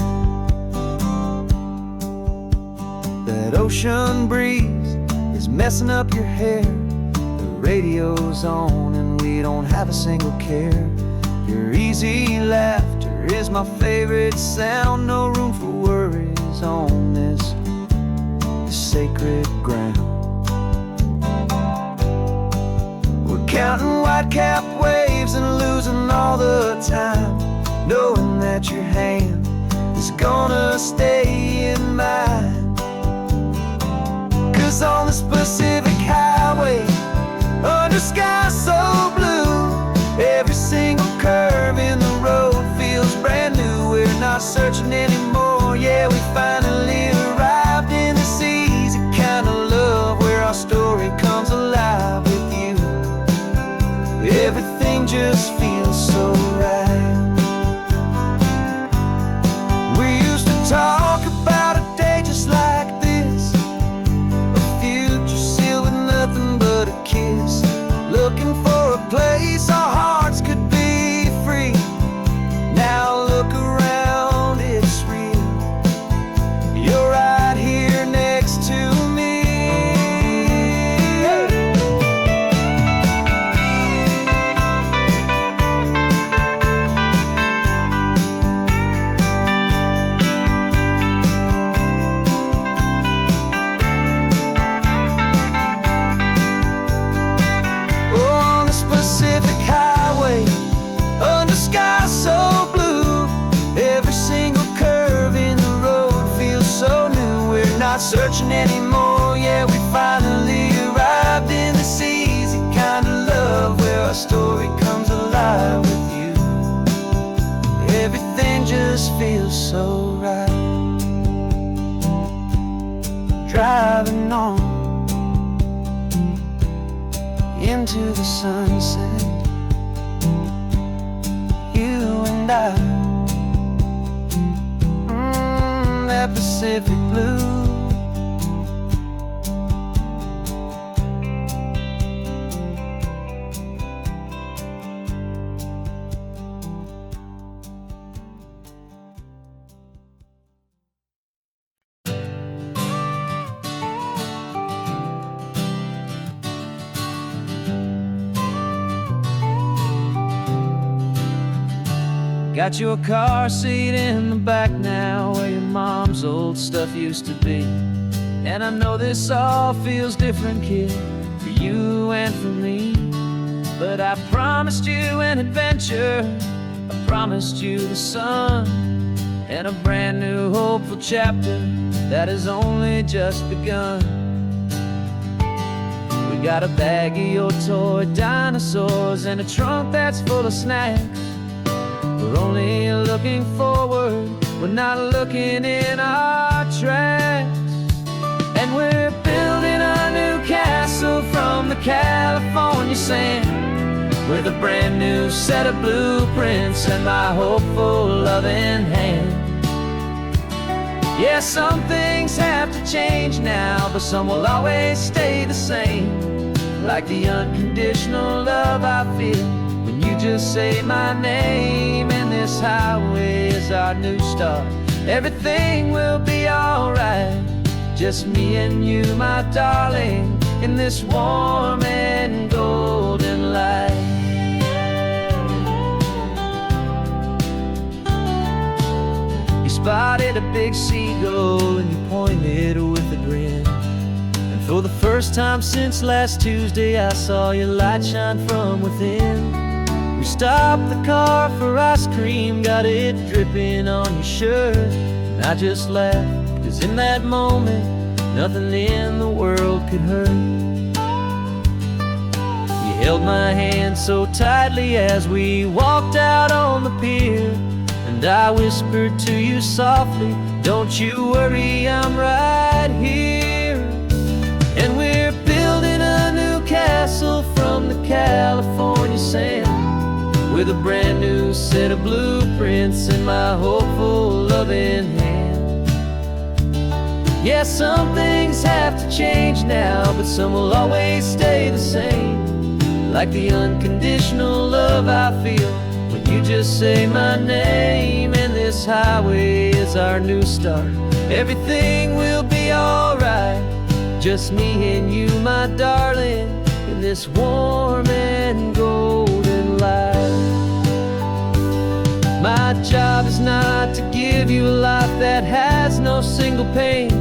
That ocean breeze is messing up your hair, radio's on and we don't have a single care. Your easy laughter is my favorite sound. No room for worries on this sacred ground. We're counting white-capped waves and losing all the time, knowing that your hand is gonna stay in mine. 'Cause on this Pacific highway, under sky so blue, every single curve in the road feels brand new. We're not searching anymore, yeah, we finally arrived in this easy kind of love, where our story comes alive with you. Everything just feels so right. We used to talk about a day just like this, a future sealed with nothing but a kiss, looking for a place our hearts could be free. Now look around, it's real. You're right here next to me. Pacific highway, under sky so blue, every single curve in the road feels so new. We're not searching anymore, yeah, we finally arrived in this easy kind of love, where our story comes alive with you. Everything just feels so right. Driving on into the sunset, you and I, that Pacific blue. Got your car seat in the back now, where your mom's old stuff used to be. And I know this all feels different, kid, for you and for me. But I promised you an adventure, I promised you the sun, and a brand new hopeful chapter that has only just begun. We got a bag of your toy dinosaurs and a trunk that's full of snacks. We're only looking forward, we're not looking in our tracks. And we're building a new castle from the California sand, with a brand new set of blueprints and my hopeful loving hand. Yeah, some things have to change now, but some will always stay the same. Like the unconditional love I feel when you just say my name. And this highway is our new start, everything will be alright. Just me and you, my darling, in this warm and golden light. You spotted a big seagull and you pointed with a grin. And for the first time since last Tuesday, I saw your light shine from within. We stopped the car for ice cream, got it dripping on your shirt. And I just laughed, 'cause in that moment, nothing in the world could hurt. You held my hand so tightly as we walked out on the pier, and I whispered to you softly, don't you worry, I'm right here. And we're building a new castle from the California sand, with a brand new set of blueprints in my hopeful loving hand. Yeah, some things have to change now, but some will always stay the same. Like the unconditional love I feel when you just say my name. And this highway is our new start, everything will be alright. Just me and you, my darling, in this warm and golden light. My job is not to give you a life that has no single pain,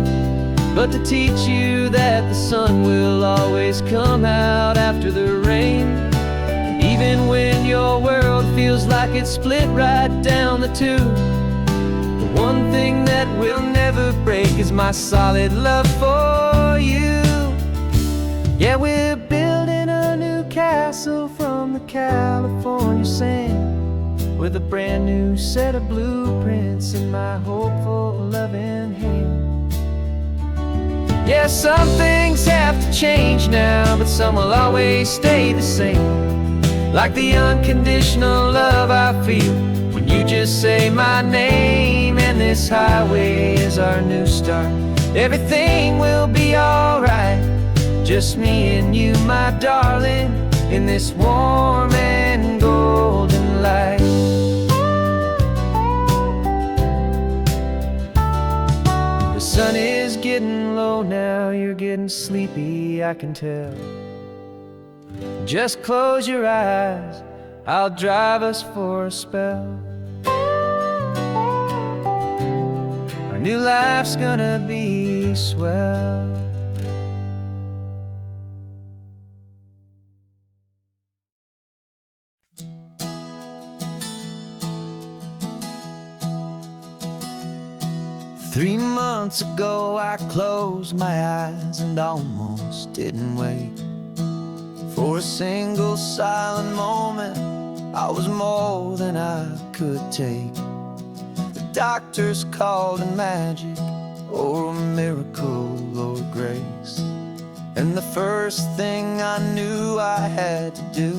but to teach you that the sun will always come out after the rain. And even when your world feels like it's split right down the two, the one thing that will never break is my solid love for you. Yeah, we're building a new castle from the California sand, with a brand new set of blueprints in my hopeful loving hand. Yeah, some things have to change now, but some will always stay the same. Like the unconditional love I feel when you just say my name. And this highway is our new start, everything will be alright. Just me and you, my darling, in this warm and golden light. The sun is getting low now, you're getting sleepy, I can tell. Just close your eyes, I'll drive us for a spell. Our new life's gonna be swell. Three months ago I closed my eyes and almost didn't wait for a single silent moment. I was more than I could take. The doctors called it magic, or a miracle, or grace. And the first thing I knew I had to do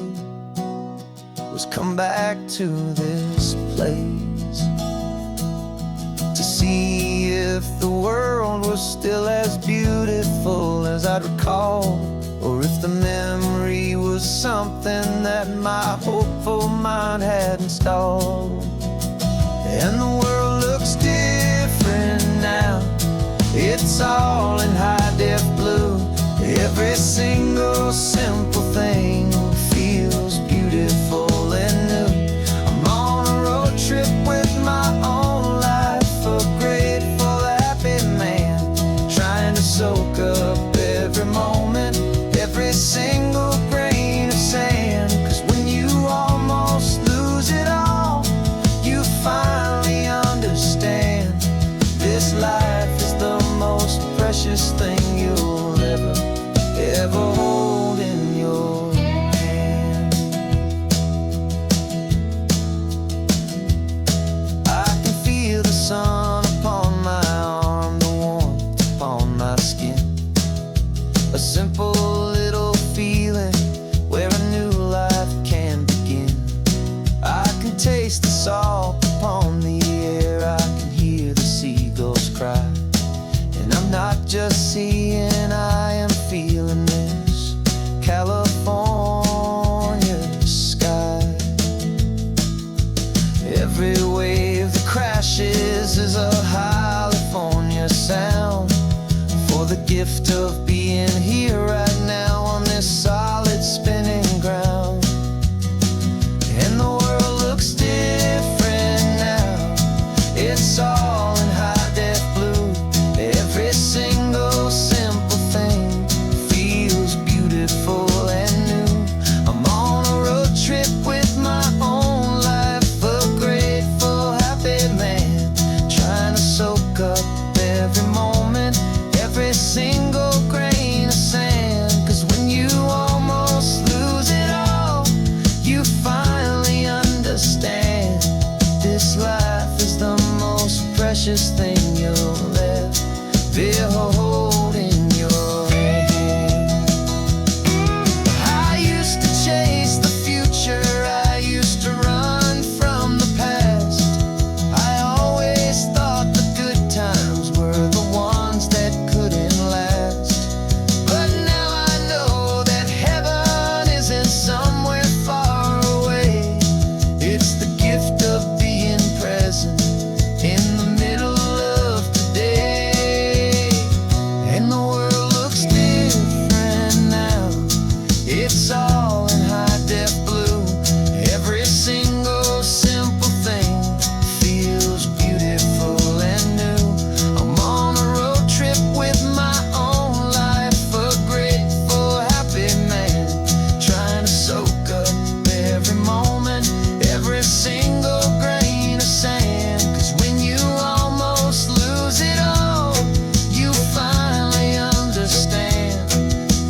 was come back to this place, to see if the world was still as beautiful as I'd recall, or if the memory was something that my hopeful mind had installed. And the world looks different now, it's all in high-def blue. Every single simple thing feels beautiful and new. I'm on a road trip salt upon the air. I can hear the seagulls cry. And I'm not just seeing, I am feeling this California sky. Every wave that crashes is a California sound. For the gift of being here right now on this solid spinning ground. And the world looks different now. It's all in high-def blue. Every single simple thing feels beautiful and new. I'm on a road trip with my own life, a grateful, happy man, trying to soak up every moment, every single grain of sand. 'Cause when you almost lose it all, you finally understand this life is the most precious thing you'll ever hold in your hand. I used to chase the future, I used to run from the past. I always thought the good times were the ones that couldn't last. But now I know that heaven isn't somewhere far away. It's the gift of being present in the middle of today. And the world looks different now. It's all in high-def blue. Every single simple thing feels beautiful and new. I'm on a road trip with my own life, a grateful, happy man, trying to soak up every moment, every single grain of sand. 'Cause when you almost lose it all, you finally understand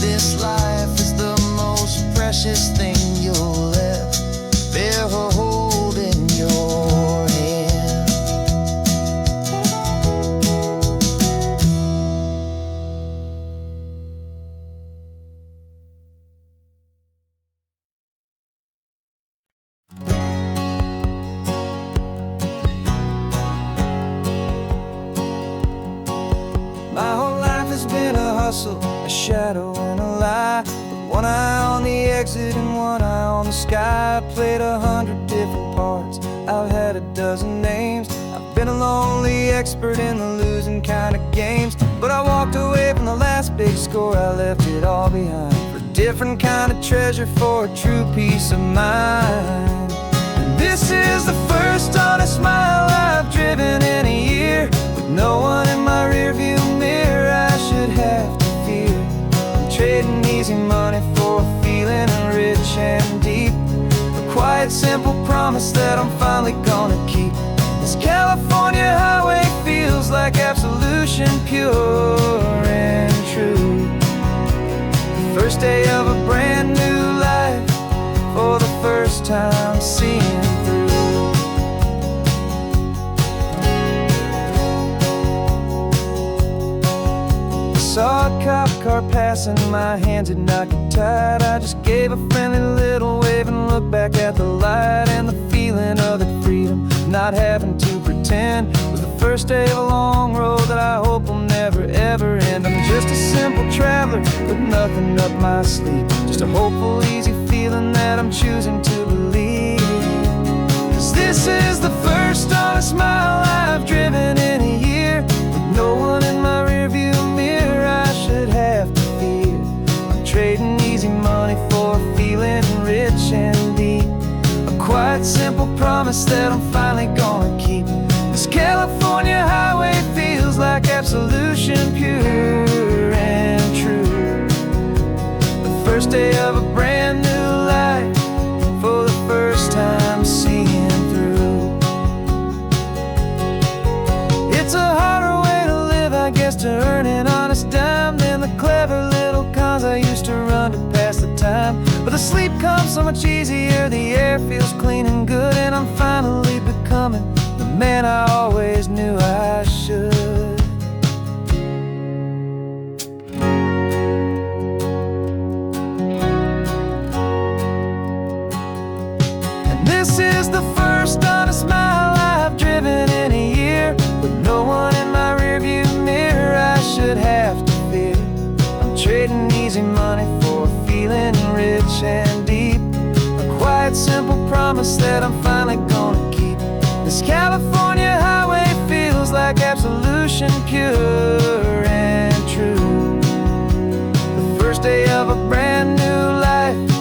this life is the most precious thing you'll ever hold in your hand. My whole life has been a hustle, a shadow and a lie. With one eye on the exit and one eye on the sky. I played 100 different parts, I've had a dozen names. I've been a lonely expert in the losing kind of games. But I walked away from the last big score, I left it all behind for a different kind of treasure, for a true peace of mind. And this is the first honest mile I've driven in a year, with no one in my rearview mirror I should have to fear. I'm trading easy money for a feeling rich and deep, a quiet, simple promise that I'm finally gonna keep. This California highway feels like absolution, pure and true. The first day of a brand new life, for the first time seeing through. Saw a cop car passing, my hands had not got tied. I just gave a friendly little wave and looked back at the light. And the feeling of that freedom, not having to pretend, was the first day of a long road that I hope will never ever end. I'm just a simple traveler with nothing up my sleeve, just a hopeful, easy feeling that I'm choosing to believe. 'Cause this is the first honest mile I've driven in a year, with no one in my rearview mirror I should have to fear. I'm trading easy money for a feeling rich and deep, a quiet, simple promise that I'm finally gonna keep. This California highway feels like absolution, pure and true. The first day of a brand new life, for the first time seeing through. It's a harder way to live, I guess, to earn an honest dime than the clever little cons I used to run to pass the time. But the sleep comes so much easier, the air feels clean and good, and I'm finally becoming the man I always knew I should. And this is the first honest pure and true. The first day of a brand new life,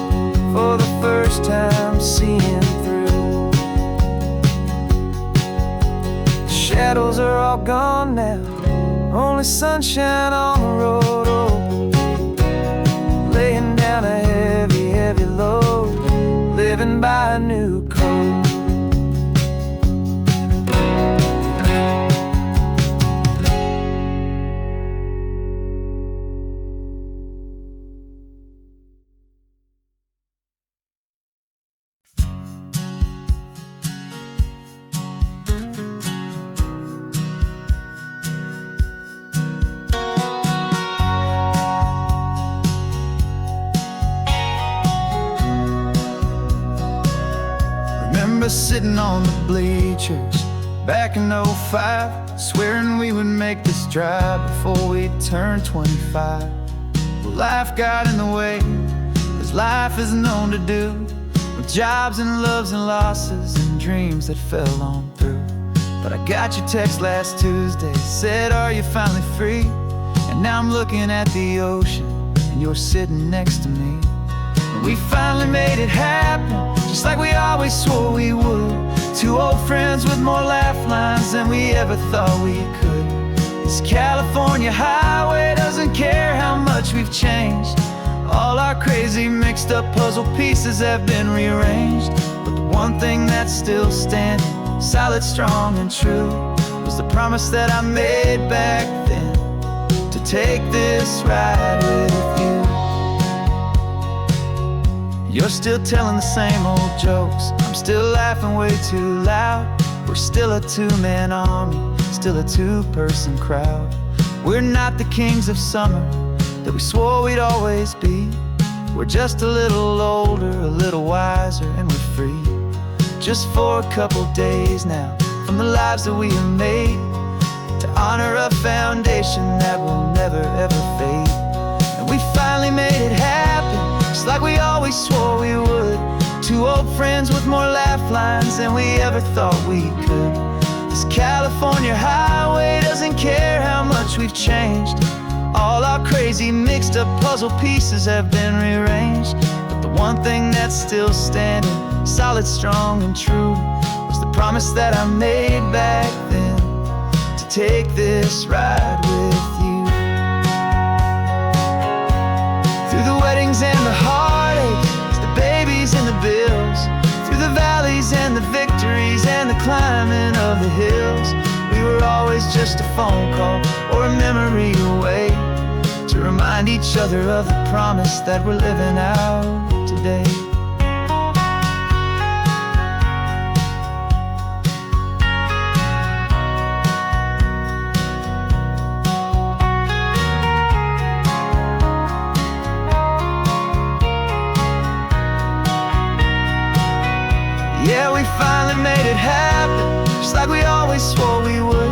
for the first time seeing through. The shadows are all gone now, only sunshine on the road. Oh, laying down a heavy, heavy load, living by a new code. Sitting on the bleachers back in '05, swearing we would make this drive before we turned 25. Well, life got in the way, as life is known to do, with jobs and loves and losses and dreams that fell on through. But I got your text last Tuesday, said, are you finally free? And now I'm looking at the ocean, and you're sitting next to me. We finally made it happen, just like we always swore we would. Two old friends with more laugh lines than we ever thought we could. This California highway doesn't care how much we've changed. All our crazy mixed up puzzle pieces have been rearranged. But the one thing that's still standing, solid, strong and true, was the promise that I made back then, to take this ride with you. You're still telling the same old jokes, I'm still laughing way too loud. We're still a two-man army, still a two-person crowd. We're not the kings of summer that we swore we'd always be. We're just a little older, a little wiser, and we're free. Just for a couple days now, from the lives that we have made, to honor a foundation that will never ever fade. And we finally made it happen, just like we always swore we would. Two old friends with more laugh lines than we ever thought we could. This California highway doesn't care how much we've changed. All our crazy mixed up puzzle pieces have been rearranged. But the one thing that's still standing, solid, strong and true, was the promise that I made back then, to take this ride with you. Through the weddings and the heartaches, the babies and the bills, through the valleys and the victories and the climbing of the hills, we were always just a phone call or a memory away, to remind each other of the promise that we're living out today. Yeah, we finally made it happen, just like we always swore we would.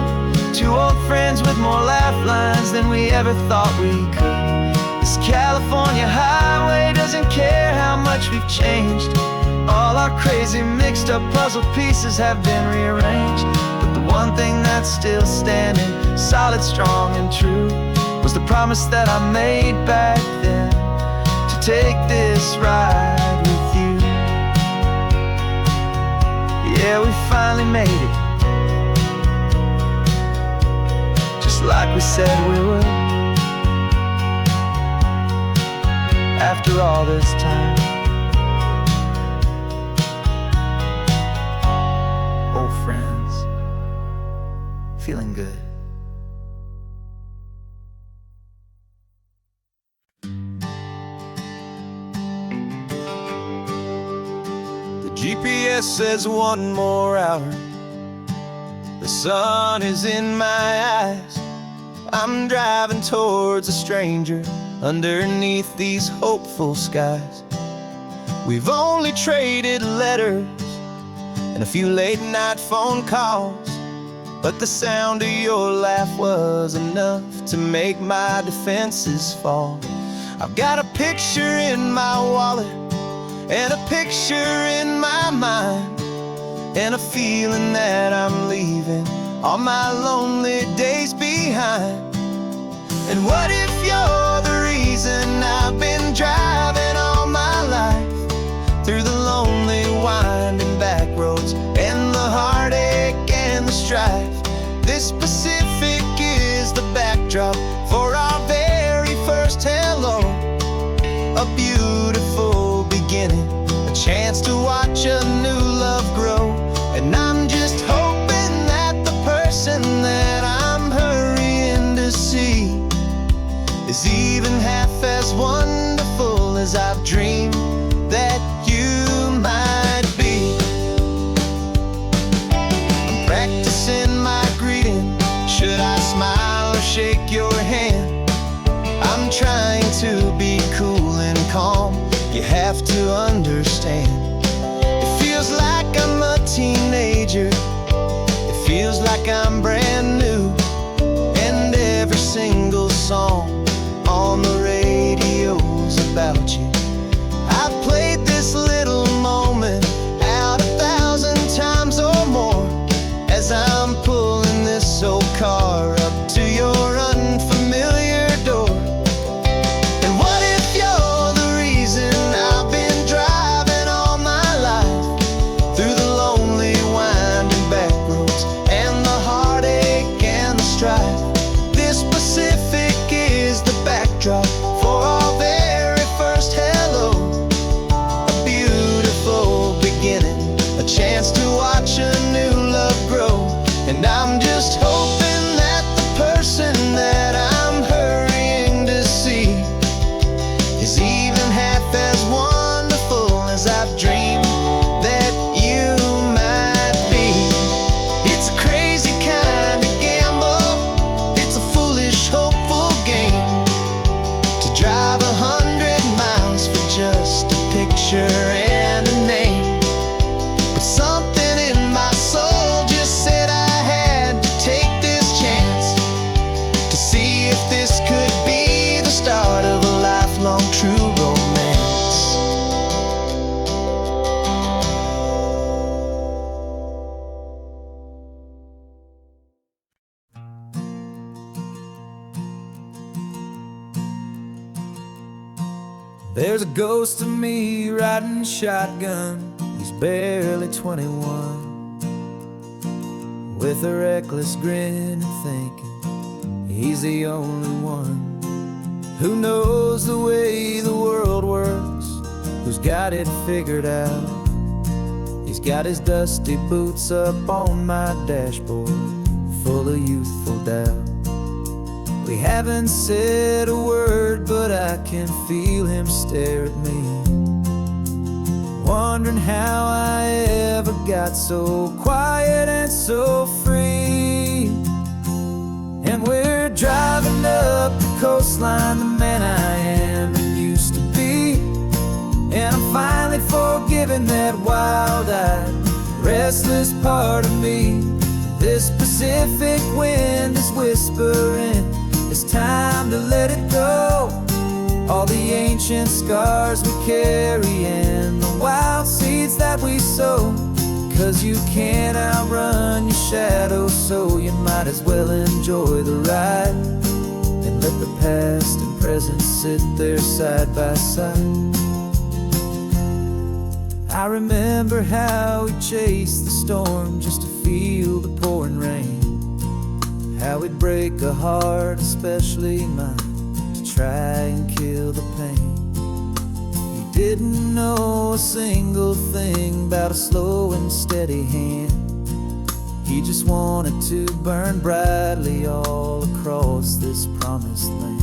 Two old friends with more laugh lines than we ever thought we could. This California highway doesn't care how much we've changed. All our crazy mixed up puzzle pieces have been rearranged. But the one thing that's still standing, solid, strong and true, was the promise that I made back then, to take this ride with you. Yeah, we finally made it, just like we said we would. After all this time, old friends, feeling good. GPS says one more hour. The sun is in my eyes. I'm driving towards a stranger underneath these hopeful skies. We've only traded letters and a few late night phone calls, but the sound of your laugh was enough to make my defenses fall. I've got a picture in my wallet and a picture in my mind, and a feeling that I'm leaving all my lonely days behind. behind. And what if you're the reason I've been driving all my life, through the lonely winding back roads and the heartache and the strife? This Pacific is the backdrop for our very first hello. A beautiful beginning, a chance to watch a new love grow. And I'm just hoping that the person that I'm hurrying to see is even half as wonderful as I've dreamed that you might be. I'm practicing my greeting. Should I smile or shake your hand? I'm trying to be cool and calm. You have to understand. It feels like I'm a teenager. It feels like I'm brand new. And every single song on the radio's about you. I've played this little moment out 1,000 times or more, as I'm pulling this old car up to your unfamiliar door. And what if you're the reason I've been driving all my life, through the lonely winding back roads and the heartache and the strife? This Pacific is the backdrop for our very first hello. A beautiful beginning, a chance to watch a new love grow. And I'm just hoping that the person that I'm hurrying to see is even half as wonderful as I've dreamed that you might be. It's a crazy kind of gamble. It's a foolish, hopeful game to drive 100 miles for just a picture and a name. But something in my soul just said I had to take this chance to see if this could be the start of a lifelong true romance. There's a ghost of me riding shotgun. He's barely 21, with a reckless grin and thinking he's the only one who knows the way the world works, who's got it figured out. He's got his dusty boots up on my dashboard, full of youthful doubt. We haven't said a word, but I can feel him stare at me, wondering how I ever got so quiet and so free. And we're driving up the coastline, the man I am and used to be. And I'm finally forgiving that wild-eyed, restless part of me. This Pacific wind is whispering, it's time to let it go. All the ancient scars we carry and the wild seeds that we sow. 'Cause you can't outrun your shadow, so you might as well enjoy the ride and let the past and present sit there side by side. I remember how we chased the storm just to feel the pouring rain, how we'd break a heart, especially mine, to try and kill the pain. He didn't know a single thing about a slow and steady hand. He just wanted to burn brightly all across this promised land.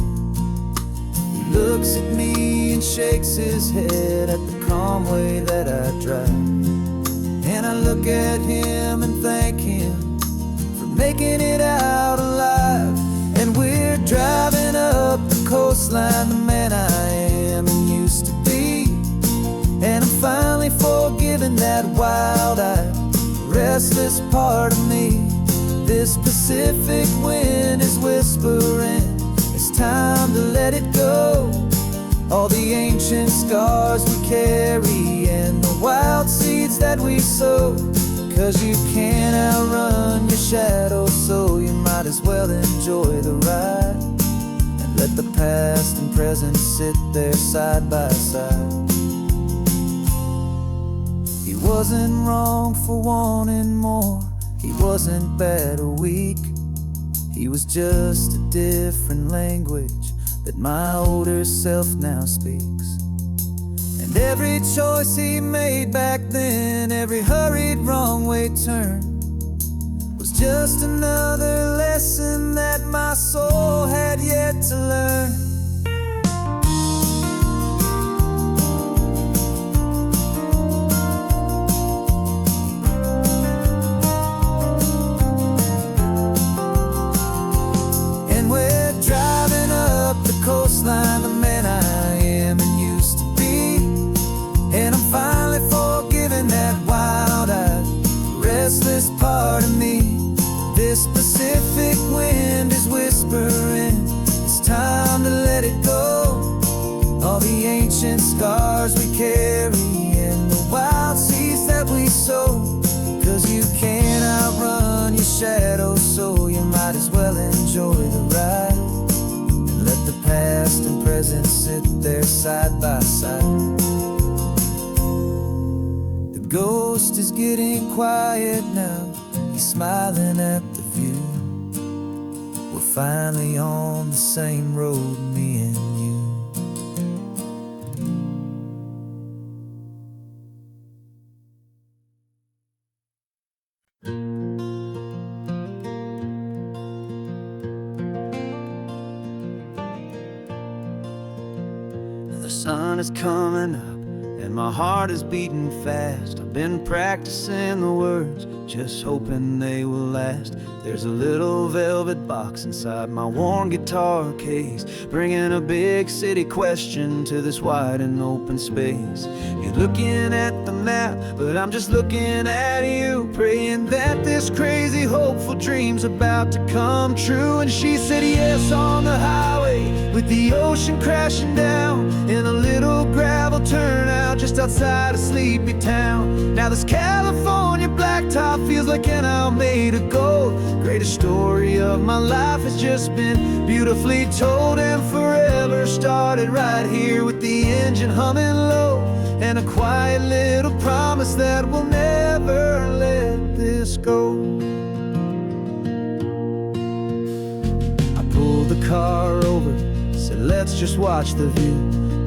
He looks at me and shakes his head at the calm way that I drive, and I look at him and thank him for making it out alive. And we're driving up the coastline, the man I am and used to be. And I'm finally forgiving that wild-eyed, restless part of me. This Pacific wind is whispering, it's time to let it go. All the ancient scars we carry and the wild seeds that we sow. 'Cause you can't outrun your shadow, so you might might as well enjoy the ride and let the past and present sit there side by side. He wasn't wrong for wanting more, he wasn't bad or weak. He was just a different language that my older self now speaks. And every choice he made back then, every hurried wrong way turn, was just another lesson that my soul had yet to learn. And we're driving up the coastline, the man I am and used to be. And I'm finally forgiving that wild-eyed, restless part of me. This Pacific wind is whispering, it's time to let it go. All the ancient scars we carry and the wild seeds that we sow. 'Cause you can't outrun your shadow, so you might as well enjoy the ride and let the past and present sit there side by side. The ghost is getting quiet now, he's smiling at the view. We're finally on the same road, me and you. The sun is coming up and my heart is beating fast. I've been practicing the words, just hoping they will last. There's a little velvet box inside my worn guitar case, bringing a big city question to this wide and open space. You're looking at the map, but I'm just looking at you, praying that this crazy hopeful dream's about to come true. And she said yes on the highway, with the ocean crashing down in a little gravel turnout just outside of sleepy town. Now this California blacktop feels like an hour made of gold. Greatest story of my life has just been beautifully told, and forever started right here with the engine humming low, and a quiet little promise that we'll never let this go. I pulled the car over, said let's just watch the view.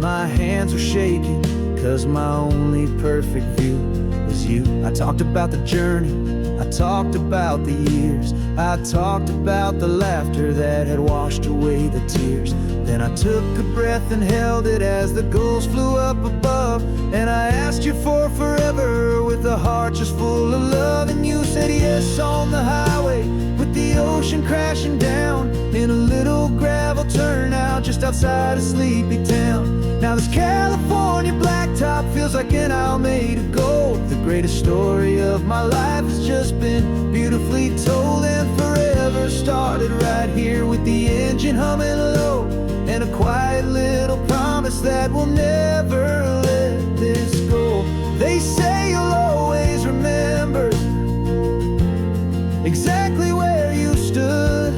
My hands were shaking, 'cause my only perfect view was you. I talked about the journey, I talked about the years, I talked about the laughter that had washed away the tears. Then I took a breath and held it as the gulls flew up above, and I asked you for forever with a heart just full of love. And you said yes on the highway, with the ocean crashing down in a little gravel turnout just outside of sleepy town. Now this California blacktop feels like an hour made of gold. The greatest story of my life has just been beautifully told, and forever started right here with the engine humming low, and a quiet little promise that we'll never let this go. They say you'll always remember exactly where you stood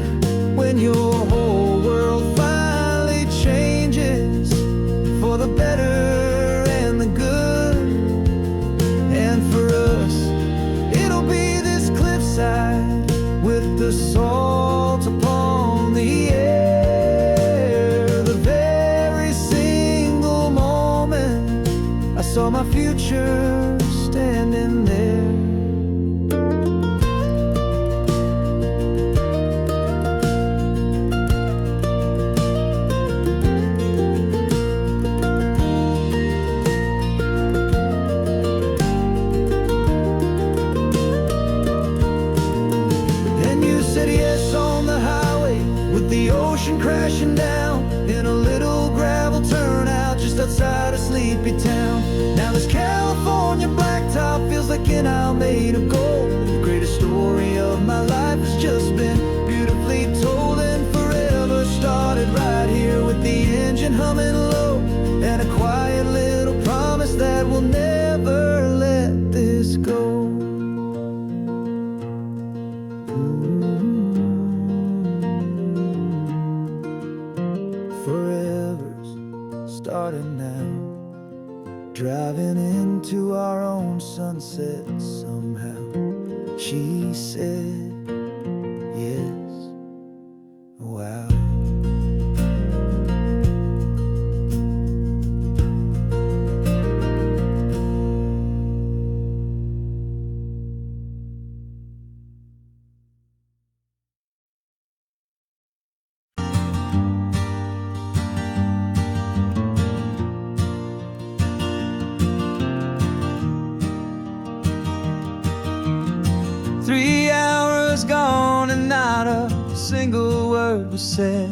when your whole world finally changes for the better and the good. And for us, it'll be this cliffside with the salt upon the air. The very single moment I saw my future standing there. The ocean crashing down in a little gravel turnout just outside of sleepy town. Now this California blacktop feels like an hour made of gold. The greatest story of my life has just been beautifully told, and forever started right here with the engine humming low, and a quiet little promise that we'll never let this go. he said, yes, wow. Three hours gone and not a single word was said.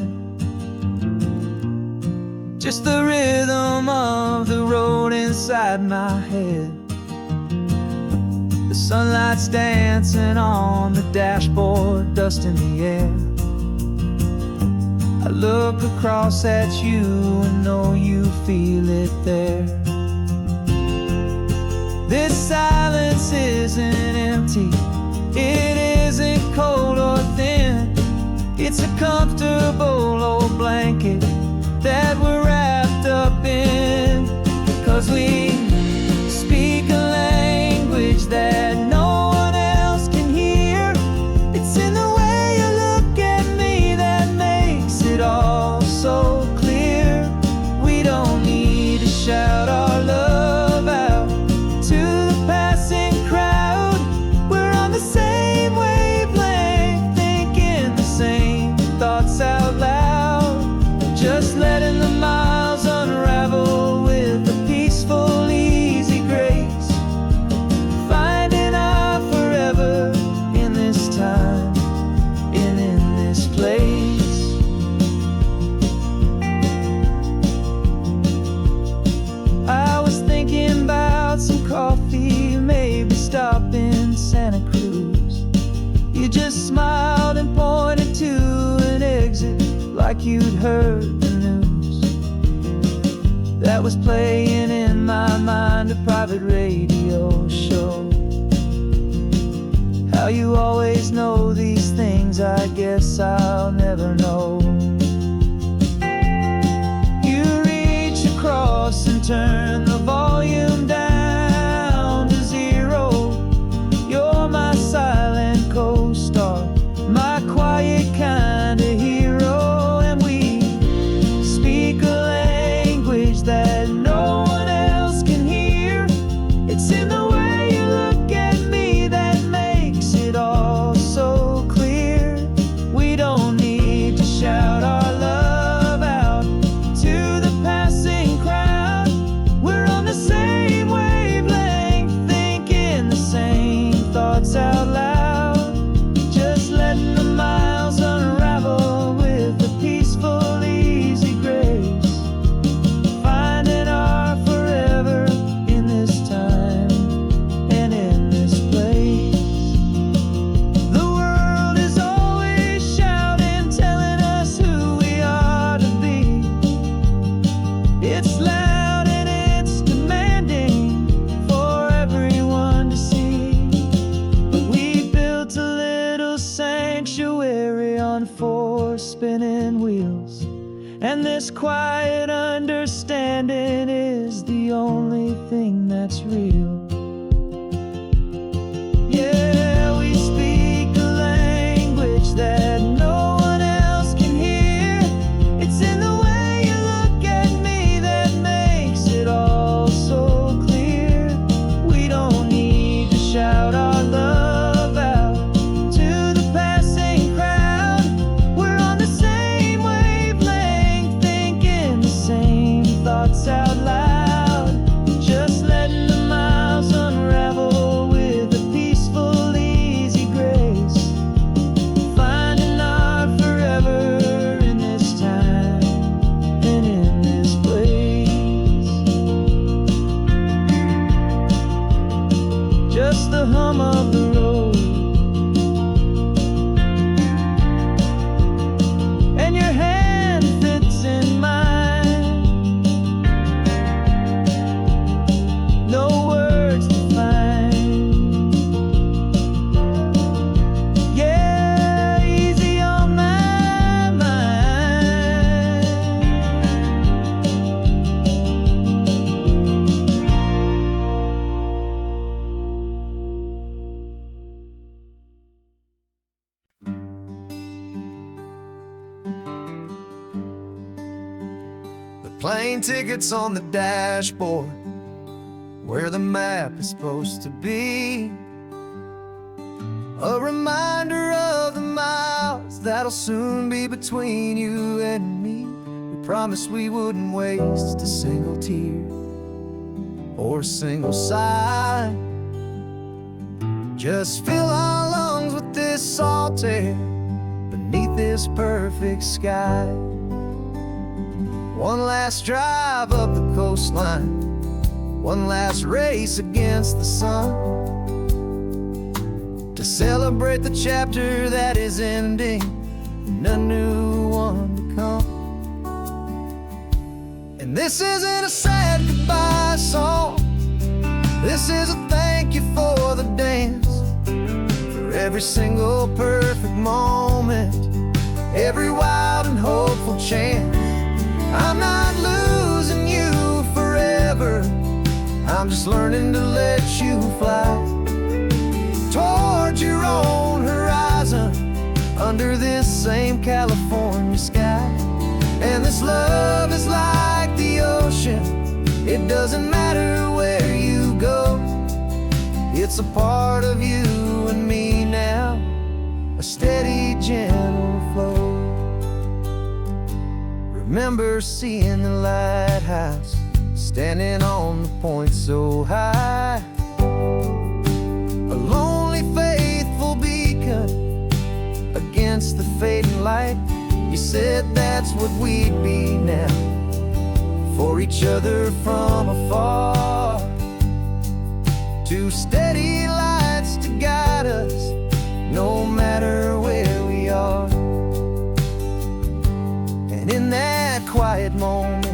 Just the rhythm of the road inside my head. The sunlight's dancing on the dashboard, dust in the air. I look across at you and know you feel it there. This silence isn't empty, it isn't cold or thin. It's a comfortable old blanket that we're wrapped up in. 'Cause we speak a language that no one else can hear. It's in the way you look at me that makes it all so clear. We don't need to shout our love out to the passing crowd. We're on the same wavelength, thinking the same thoughts out loud. Just letting the miles unravel with a peaceful, easy grace. Finding our forever in this time and in this place. I was thinking about some coffee, maybe stop in Santa Cruz. You just smiled and pointed to an exit like you'd heard the news. That was playing in my mind, a private radio show. How you always know these things, I guess I'll never know. You reach across and turn the volume down to zero. You're my silent co-star, my quiet kind of hero. And we speak a language that no one else can hear. It's in the way you look at me that makes it all so clear. We don't need to shout our love out to the passing crowd. We're on the same wavelength, thinking the same thoughts out loud. Just letting the miles unravel with a peaceful, easy grace. Finding our forever in this time and in this place. The world is always shouting, telling us who we are to be. It's loud and it's demanding for everyone to see. But we built a little sanctuary on four spinning wheels, and this quiet understanding is the only thing that's real. Yeah, we speak a language that no one else can hear. It's in the way you look at me that makes it all so clear. We don't need to shout our love out to the passing crowd. We're on the same wavelength, thinking the same thoughts out loud. Just letting the miles plane tickets on the dashboard, where the map is supposed to be. A reminder of the miles that'll soon be between you and me. We promised we wouldn't waste a single tear or a single sigh. Just fill our lungs with this salt air beneath this perfect sky. One last drive up the coastline, one last race against the sun, to celebrate the chapter that is ending and a new one to come. And this isn't a sad goodbye song, this is a thank you for the dance, for every single perfect moment, every wild and hopeful chance. I'm not losing you forever, I'm just learning to let you fly towards your own horizon, under this same California sky. And this love is like the ocean, it doesn't matter where you go, it's a part of you and me now, a steady, gentle flow. Remember seeing the lighthouse, standing on the point so high, a lonely, faithful beacon against the fading light. You said that's what we'd be now, for each other from afar. Two steady lights to guide us, no matter where we are. And in that quiet moment,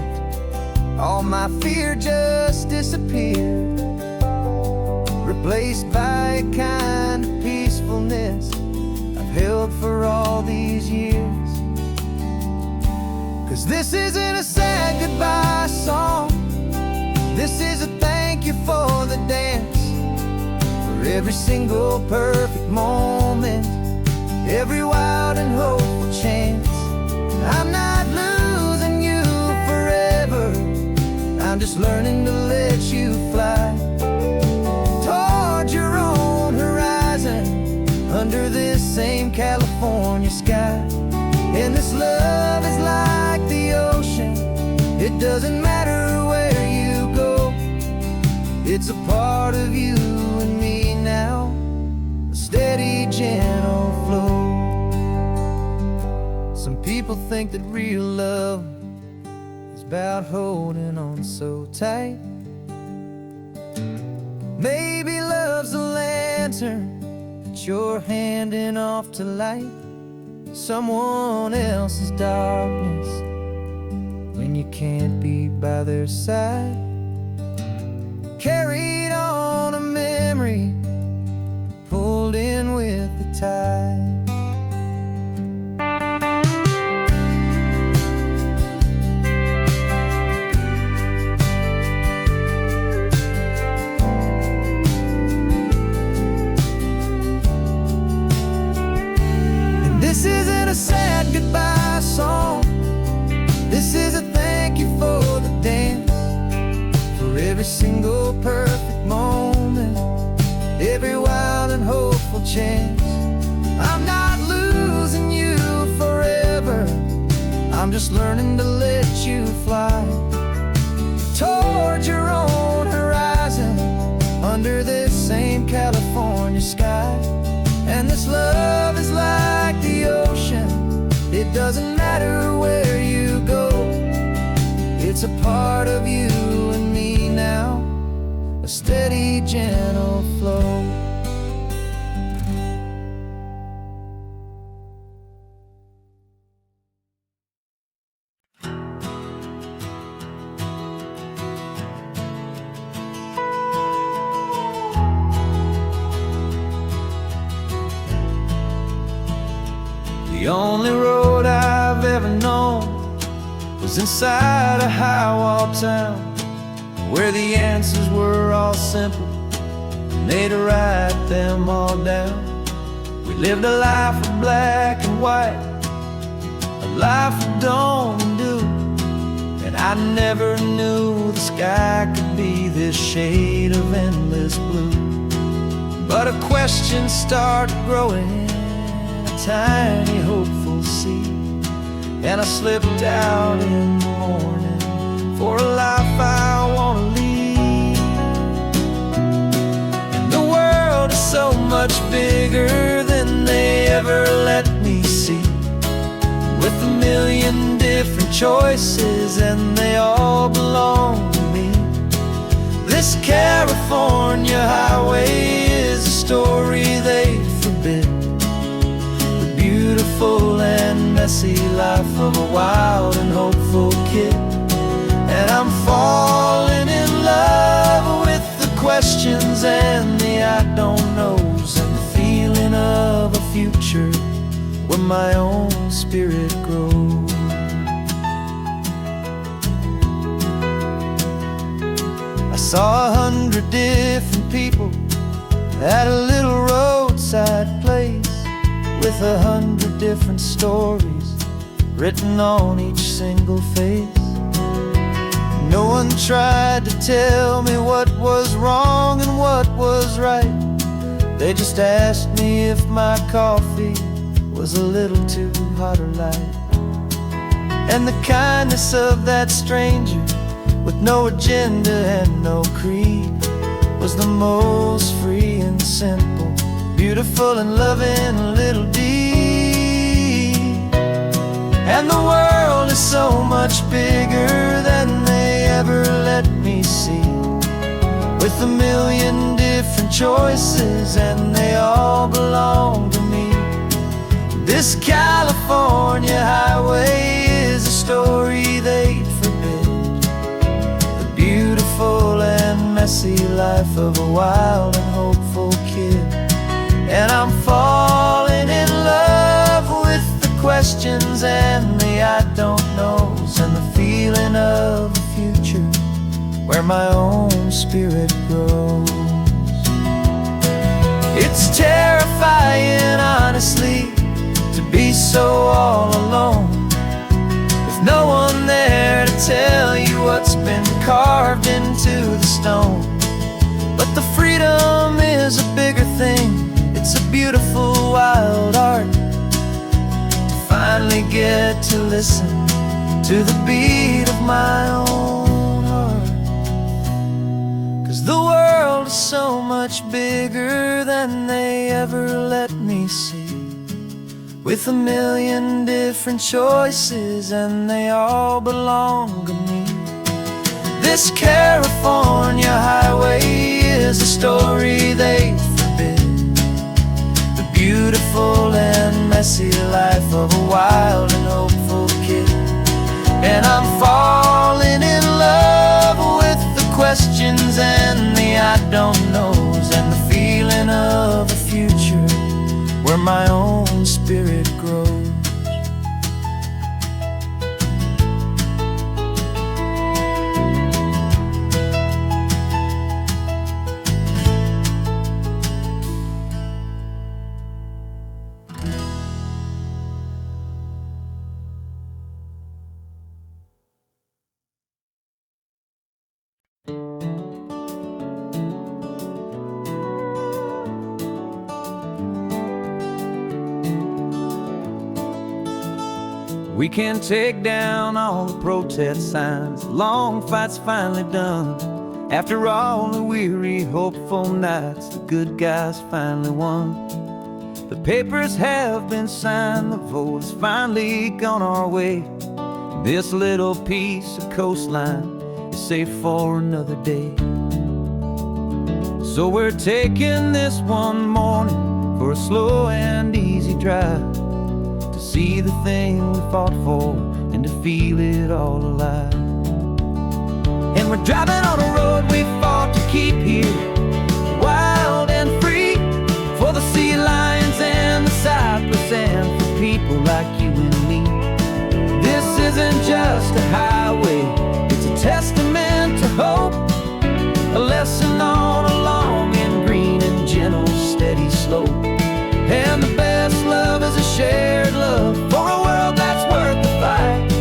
all my fear just disappeared, replaced by a kind of peacefulness I've held for all these years. 'Cause this isn't a sad goodbye song, this is a thank you for the dance, for every single perfect moment, every wild and hopeful chance. I'm not losing you forever, I'm just learning to let you fly towards your own horizon, under this same California sky. And this love is like the ocean, it doesn't matter where you go, it's a part of you and me now, a steady, gentle flow. Some people think that real love is about holding on so tight. Maybe love's a lantern that you're handing off to light someone else's darkness when you can't be by their side. Carried on a memory, pulled in with the tide. This isn't a sad goodbye song, this is a thank you for the dance, for every single perfect moment, every wild and hopeful chance. I'm not losing you forever, I'm just learning to let you fly towards your own horizon, under this same California sky. And this love is like the ocean, it doesn't matter where you go, it's a part of you and me now, a steady, gentle flow. The only road I've ever known was inside a high-wall town, where the answers were all simple and they'd write them all down. We lived a life of black and white, a life of don't and do, and I never knew the sky could be this shade of endless blue. But a question started growing, a tiny hopeful seed, and I slipped out in the morning for a life I want to lead. And the world is so much bigger than they ever let me see, with a million different choices and they all belong to me. This California highway is a story they forbid, the beautiful and messy life of a wild and hopeful kid. And I'm falling in love with the questions and the I don't knows, and the feeling of a future where my own spirit grows. I saw 100 different people at a little roadside place, with 100 different stories written on each single face. No one tried to tell me what was wrong and what was right. They just asked me if my coffee was a little too hot or light. And the kindness of that stranger, with no agenda and no creed, was the most free and simple, beautiful and loving little deed. And the world is so much bigger than they ever let me see, with a million different choices and they all belong to me. This California highway is a story they'd forbid, the beautiful and messy life of a wild and hopeful kid. And I'm falling in love with the questions and the I don't knows, and the feeling of a future where my own spirit grows. It's terrifying, honestly, to be so all alone, with no one there to tell you what's been carved into the stone. But the freedom is a bigger thing, it's a beautiful wild art, to finally get to listen to the beat of my own heart. 'Cause the world is so much bigger than they ever let me see, with a million different choices and they all belong to me. This California highway is a story they forbid, the beautiful and messy life of a wild and hopeful kid. And I'm falling in love with the questions and the I don't knows, and the feeling of a future where my own spirit grows. We can take down all the protest signs, the long fight's finally done. After all the weary, hopeful nights, the good guys finally won. The papers have been signed, the vote has finally gone our way. This little piece of coastline is safe for another day. So we're taking this one morning for a slow and easy drive, to see the thing we fought for and to feel it all alive. And we're driving on a road we fought to keep here, wild and free, for the sea lions and the cypress and for people like you and me. This isn't just a highway, it's a testament to hope, a lesson on a long and green and gentle steady slope. And the best love is a shared love for a world that's worth the fight.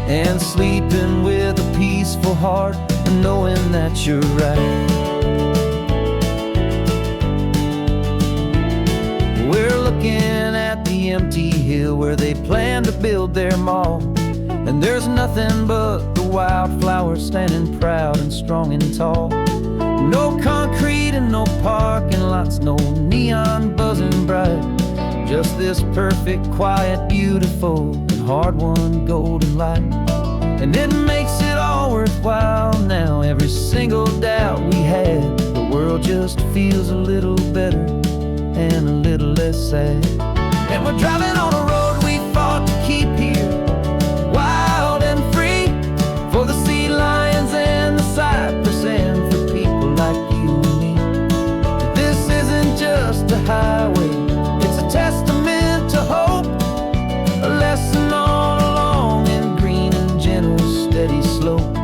And sleeping with a peaceful heart and knowing that you're right. We're looking at the empty hill where they plan to build their mall, and there's nothing but the wildflowers standing proud and strong and tall. No concrete and no parking lots, no neon buzzing bright, just this perfect, quiet, beautiful, and hard-won golden light. And it makes it all worthwhile now. Every single doubt we had, the world just feels a little better and a little less sad. And we're driving on a road we fought to keep here, wild and free, for the sea lions and the cypress and for people like you and me. This isn't just a highway, it's a testament to hope, a lesson all along in green and gentle, steady slope.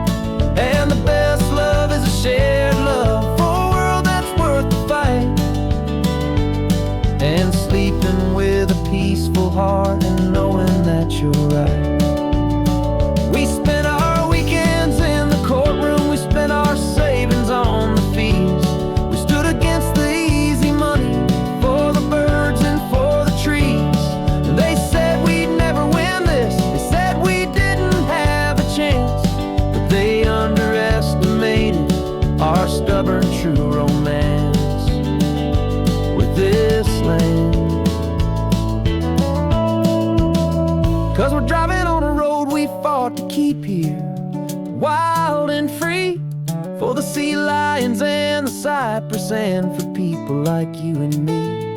And the best love is a shared love for a world that's worth the fight, and sleeping with a peaceful heart and knowing that you're right. We spent our weekends in the courtroom, we spent our savings on the fees. We stood against the easy money for the birds and for the trees. And they said we'd never win this, they said we didn't have a chance, but they underestimated our stubborn true romance with this land. 'Cause we're driving on a road we fought to keep here, wild and free, for the sea lions and the cypress and for people like you and me.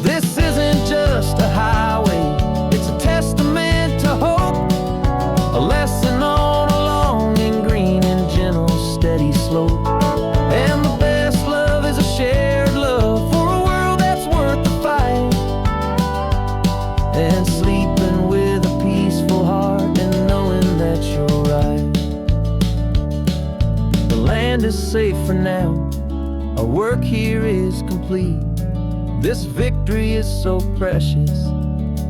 This isn't just a highway, it's a testament to hope, a lesson all along in green and gentle, steady slope. And the best love is a shared love for a world that's worth the fight, and sleeping with a peaceful heart and knowing that you're right. The land is safe for now, our work here is complete. This victory is so precious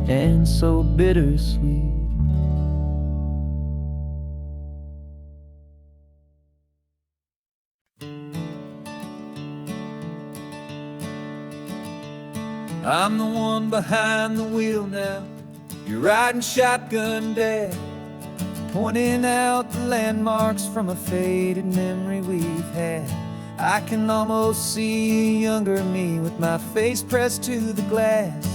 and so bittersweet. I'm the one behind the wheel now, you're riding shotgun, Dad, pointing out the landmarks from a faded memory we've had. I can almost see a younger me with my face pressed to the glass,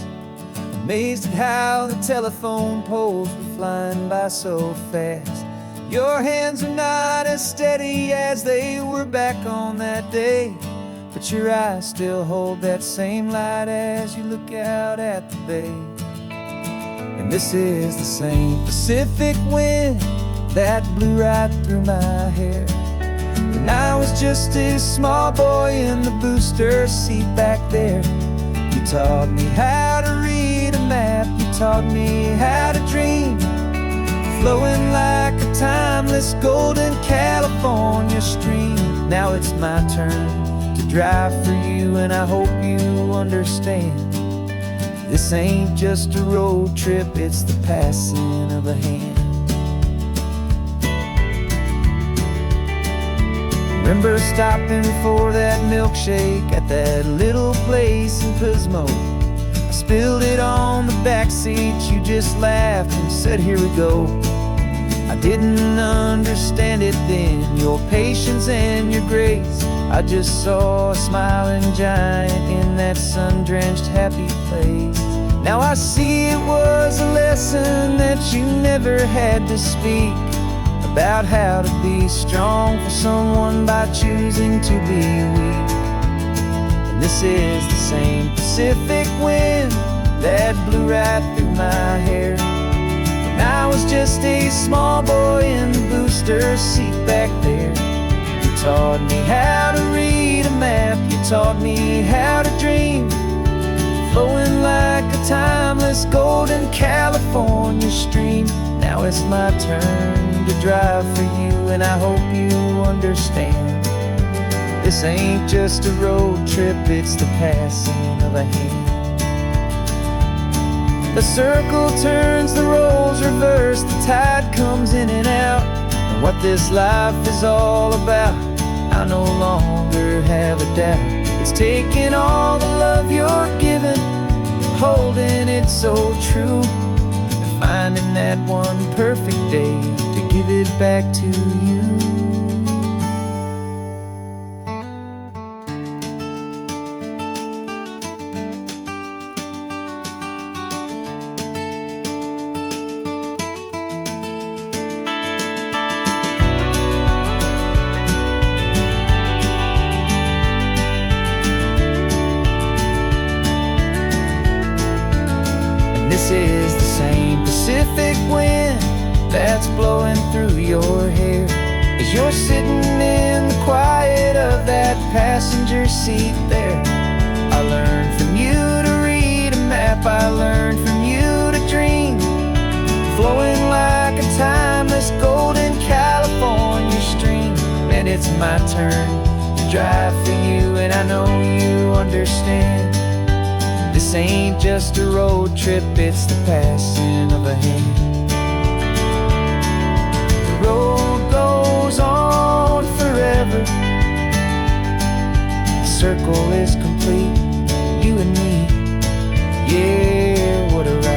amazed at how the telephone poles were flying by so fast. Your hands are not as steady as they were back on that day, but your eyes still hold that same light as you look out at the bay. And this is the same Pacific wind that blew right through my hair when I was just a small boy in the booster seat back there. You taught me how to read a map, you taught me how to dream, flowing like a timeless golden California stream. Now it's my turn to drive for you, and I hope you understand. This ain't just a road trip, it's the passing of a hand. Remember stopping for that milkshake at that little place in Pismo? I spilled it on the back seat, you just laughed and said, here we go. I didn't understand it then, your patience and your grace. I just saw a smiling giant in that sun-drenched happy place. Now I see it was a lesson that you never had to speak, about how to be strong for someone by choosing to be weak. And this is the same Pacific wind that blew right through my hair when I was just a small boy in the booster seat back there. You taught me how to read a map, you taught me how to dream, flowing like a timeless golden California stream. Now it's my turn to drive for you, and I hope you understand. This ain't just a road trip, it's the passing of a hand. The circle turns, the roles reverse, the tide comes in and out. And what this life is all about, I no longer have a doubt. It's taking all the love you're given, holding it so true, and finding that one perfect day to give it back to you. This is the same Pacific wind that's blowing through your hair as you're sitting in the quiet of that passenger seat there. I learned from you to read a map, I learned from you to dream, flowing like a timeless golden California stream. And it's my turn to drive for you, and I know you understand. This ain't just a road trip, it's the passing of a hand. The road goes on forever, the circle is complete, you and me, yeah, what a ride.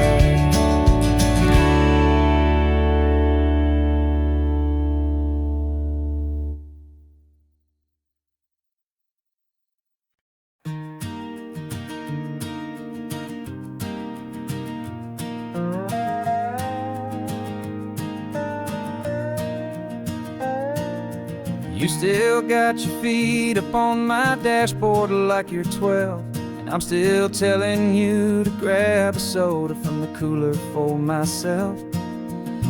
You still got your feet up on my dashboard like you're 12, and I'm still telling you to grab a soda from the cooler for myself.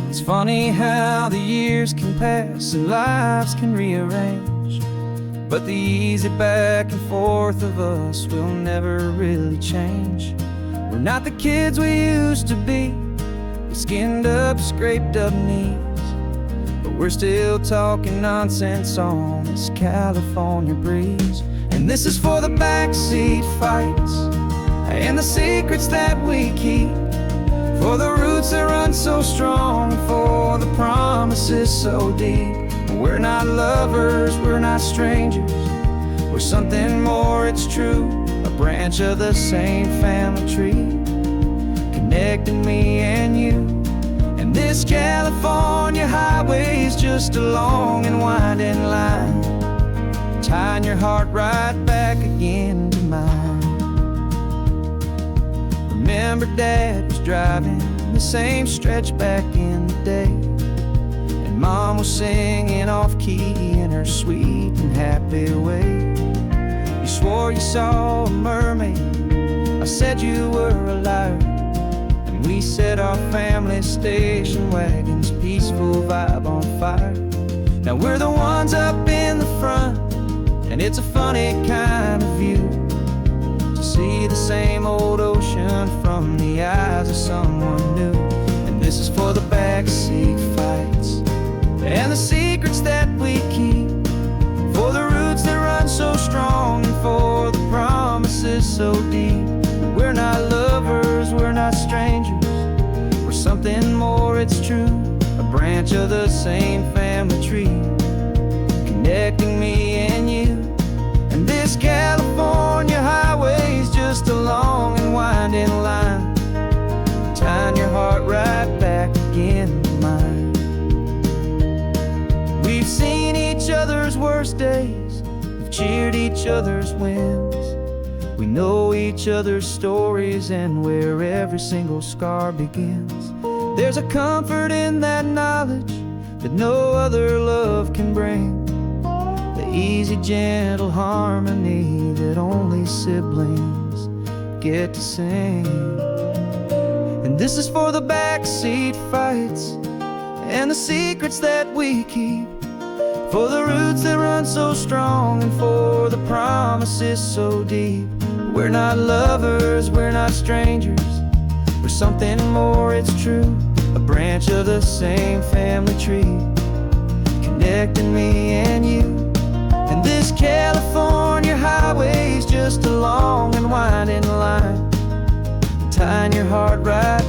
It's funny how the years can pass and lives can rearrange, but the easy back and forth of us will never really change. We're not the kids we used to be, with skinned up, scraped up knees, but we're still talking nonsense on this California breeze. And this is for the backseat fights and the secrets that we keep, for the roots that run so strong, for the promises so deep. We're not lovers, we're not strangers, we're something more, it's true, a branch of the same family tree, connecting me and you. And this California highway is just a long and winding line, tying your heart right back again to mine. Remember Dad was driving the same stretch back in the day, and Mom was singing off-key in her sweet and happy way. You swore you saw a mermaid, I said you were a liar, and we set our family station wagon's peaceful vibe on fire. Now we're the ones up in the front, and it's a funny kind of view to see the same old ocean from the eyes of someone new. And this is for the backseat fights and the secrets that we keep, for the roots that run so strong, and for the promises so deep. We're not lovers, we're not strangers, we're something more, it's true, a branch of the same family tree, connecting me and you. And this California highway is just a long and winding line, tying your heart right back again to mine. We've seen each other's worst days, we've cheered each other's wins, we know each other's stories and where every single scar begins. There's a comfort in that knowledge that no other love can bring, the easy, gentle harmony that only siblings get to sing. And this is for the backseat fights and the secrets that we keep, for the roots that run so strong, and for the promises so deep. We're not lovers, we're not strangers, we're something more, it's true, a branch of the same family tree, connecting me and you. And this California highway is just a long and winding line, tying your heart right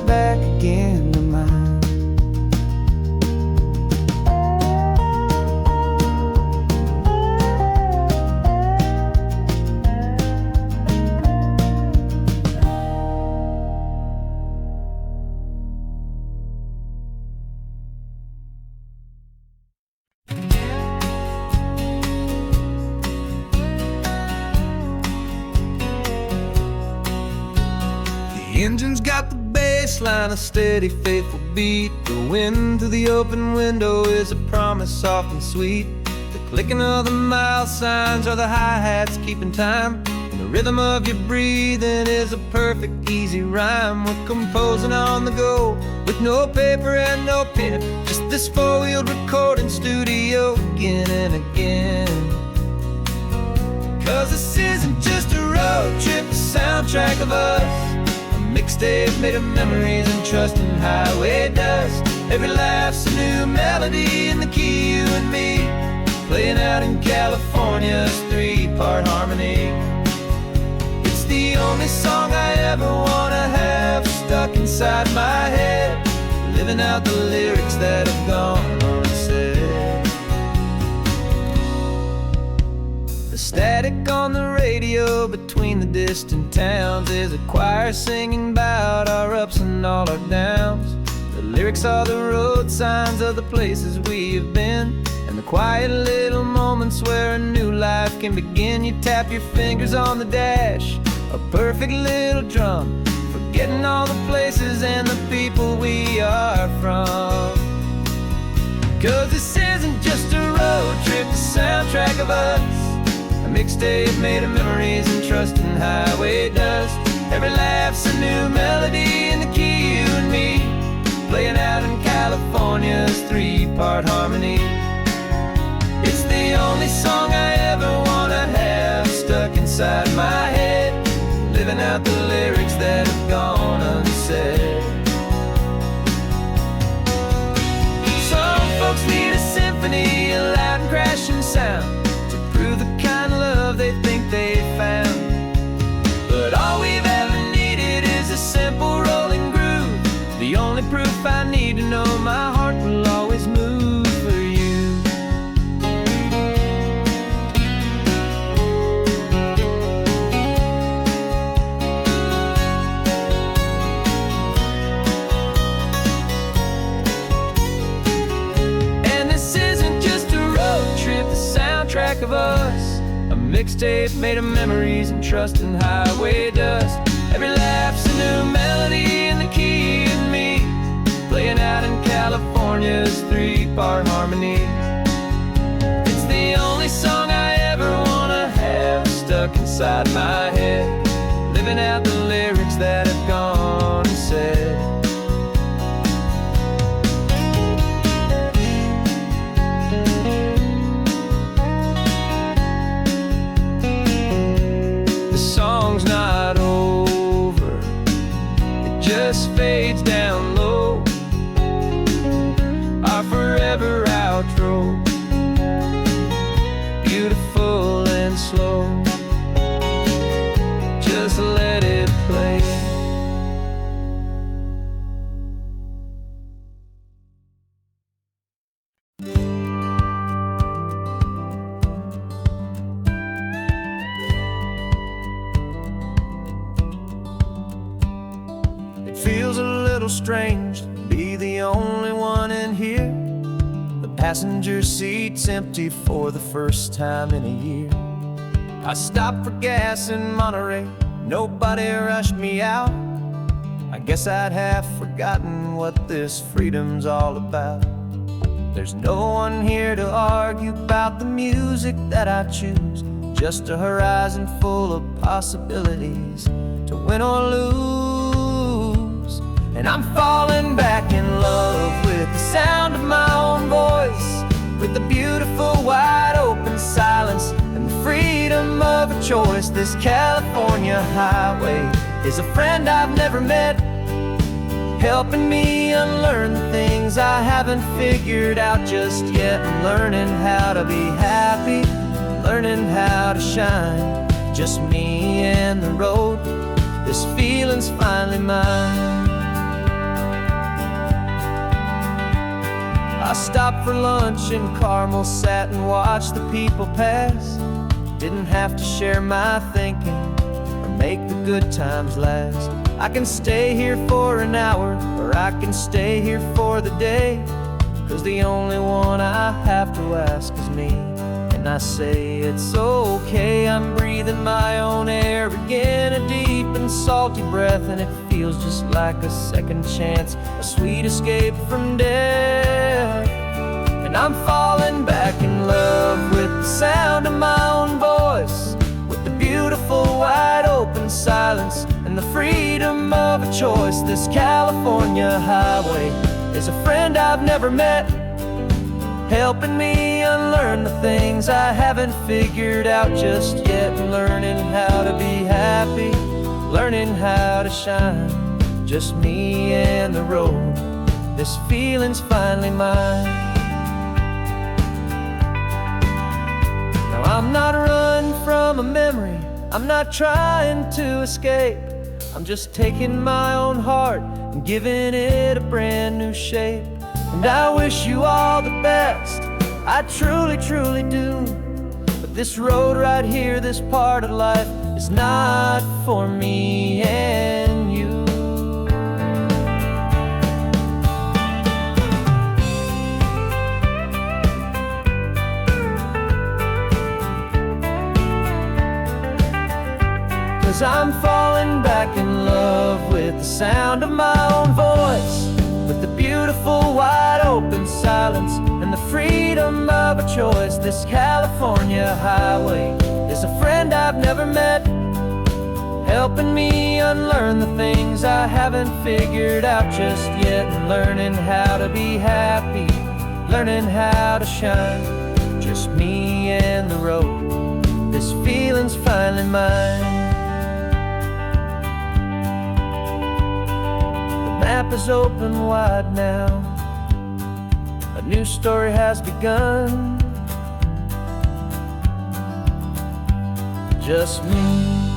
engine's got the bass line, a steady, faithful beat. The wind through the open window is a promise soft and sweet. The clicking of the mile signs are the hi-hats keeping time. And the rhythm of your breathing is a perfect, easy rhyme. We're composing on the go with no paper and no pen, just this four-wheeled recording studio again and again. 'Cause this isn't just a road trip, the soundtrack of us. A mixtape made of memories and trust in highway dust. Every laugh's a new melody in the key, you and me, playing out in California's three-part harmony. It's the only song I ever wanna have stuck inside my head, living out the lyrics that have gone unsaid. The static on the radio between the distant towns is a choir singing about our ups and all our downs. The lyrics are the road signs of the places we have been, and the quiet little moments where a new life can begin. You tap your fingers on the dash, a perfect little drum, forgetting all the places and the people we are from. 'Cause this isn't just a road trip, the soundtrack of us. A mixtape made of memories and trust in highway dust. Every laugh's a new melody in the key, you and me, playing out in California's three-part harmony. It's the only song I ever wanna have stuck inside my head, living out the lyrics that have gone unsaid. Some folks need a symphony, a loud and crashing sound, to prove the kind of love they think they found. But all we've ever needed is a simple rolling groove, the only proof I need to know my heart will always move for you. And this isn't just a road trip, the soundtrack of us. A mixtape made of memories and trust in highway dust. Every laugh's a new melody in the key, you and me, playing out in California's three-part harmony. It's the only song I ever wanna have stuck inside my head, living out the lyrics that have gone unsaid. The song's not over, it just fades down low, our forever outro, beautiful and slow. Just let it play. It feels a little strange to be the only one in here. The passenger seat's empty for the first time in a year. I stopped for gas in Monterey, nobody rushed me out. I guess I'd half forgotten what this freedom's all about. There's no one here to argue about the music that I choose, just a horizon full of possibilities to win or lose. And I'm falling back in love with the sound of my own voice, with the beautiful wide open silence and the freedom of a choice. This California highway is a friend I've never met, helping me unlearn the things I haven't figured out just yet. I'm learning how to be happy, learning how to shine, just me and the road. This feeling's finally mine. I stopped for lunch in Carmel, sat and watched the people pass. Didn't have to share my thinking or make the good times last. I can stay here for an hour, or I can stay here for the day, 'cause the only one I have to ask is me and I say it's okay. I'm breathing my own air again, a deep and salty breath, and it feels just like a second chance, a sweet escape from death. And I'm falling back in love with the sound of my own voice, with the beautiful wide open silence and the freedom of a choice. This California highway is a friend I've never met, helping me unlearn the things I haven't figured out just yet. Learning how to be happy, learning how to shine, just me and the road. This feeling's finally mine. Now I'm not running from a memory, I'm not trying to escape. I'm just taking my own heart and giving it a brand new shape. And I wish you all the best, I truly, truly do. But this road right here, this part of life, is not for me and you. Cause I'm falling back in love with the sound of my own voice, with the beautiful wide open silence and the freedom of a choice. This California highway is a friend I've never met, helping me unlearn the things I haven't figured out just yet. And learning how to be happy, learning how to shine, just me and the road. This feeling's finally mine. The map is open wide now, a new story has begun, just me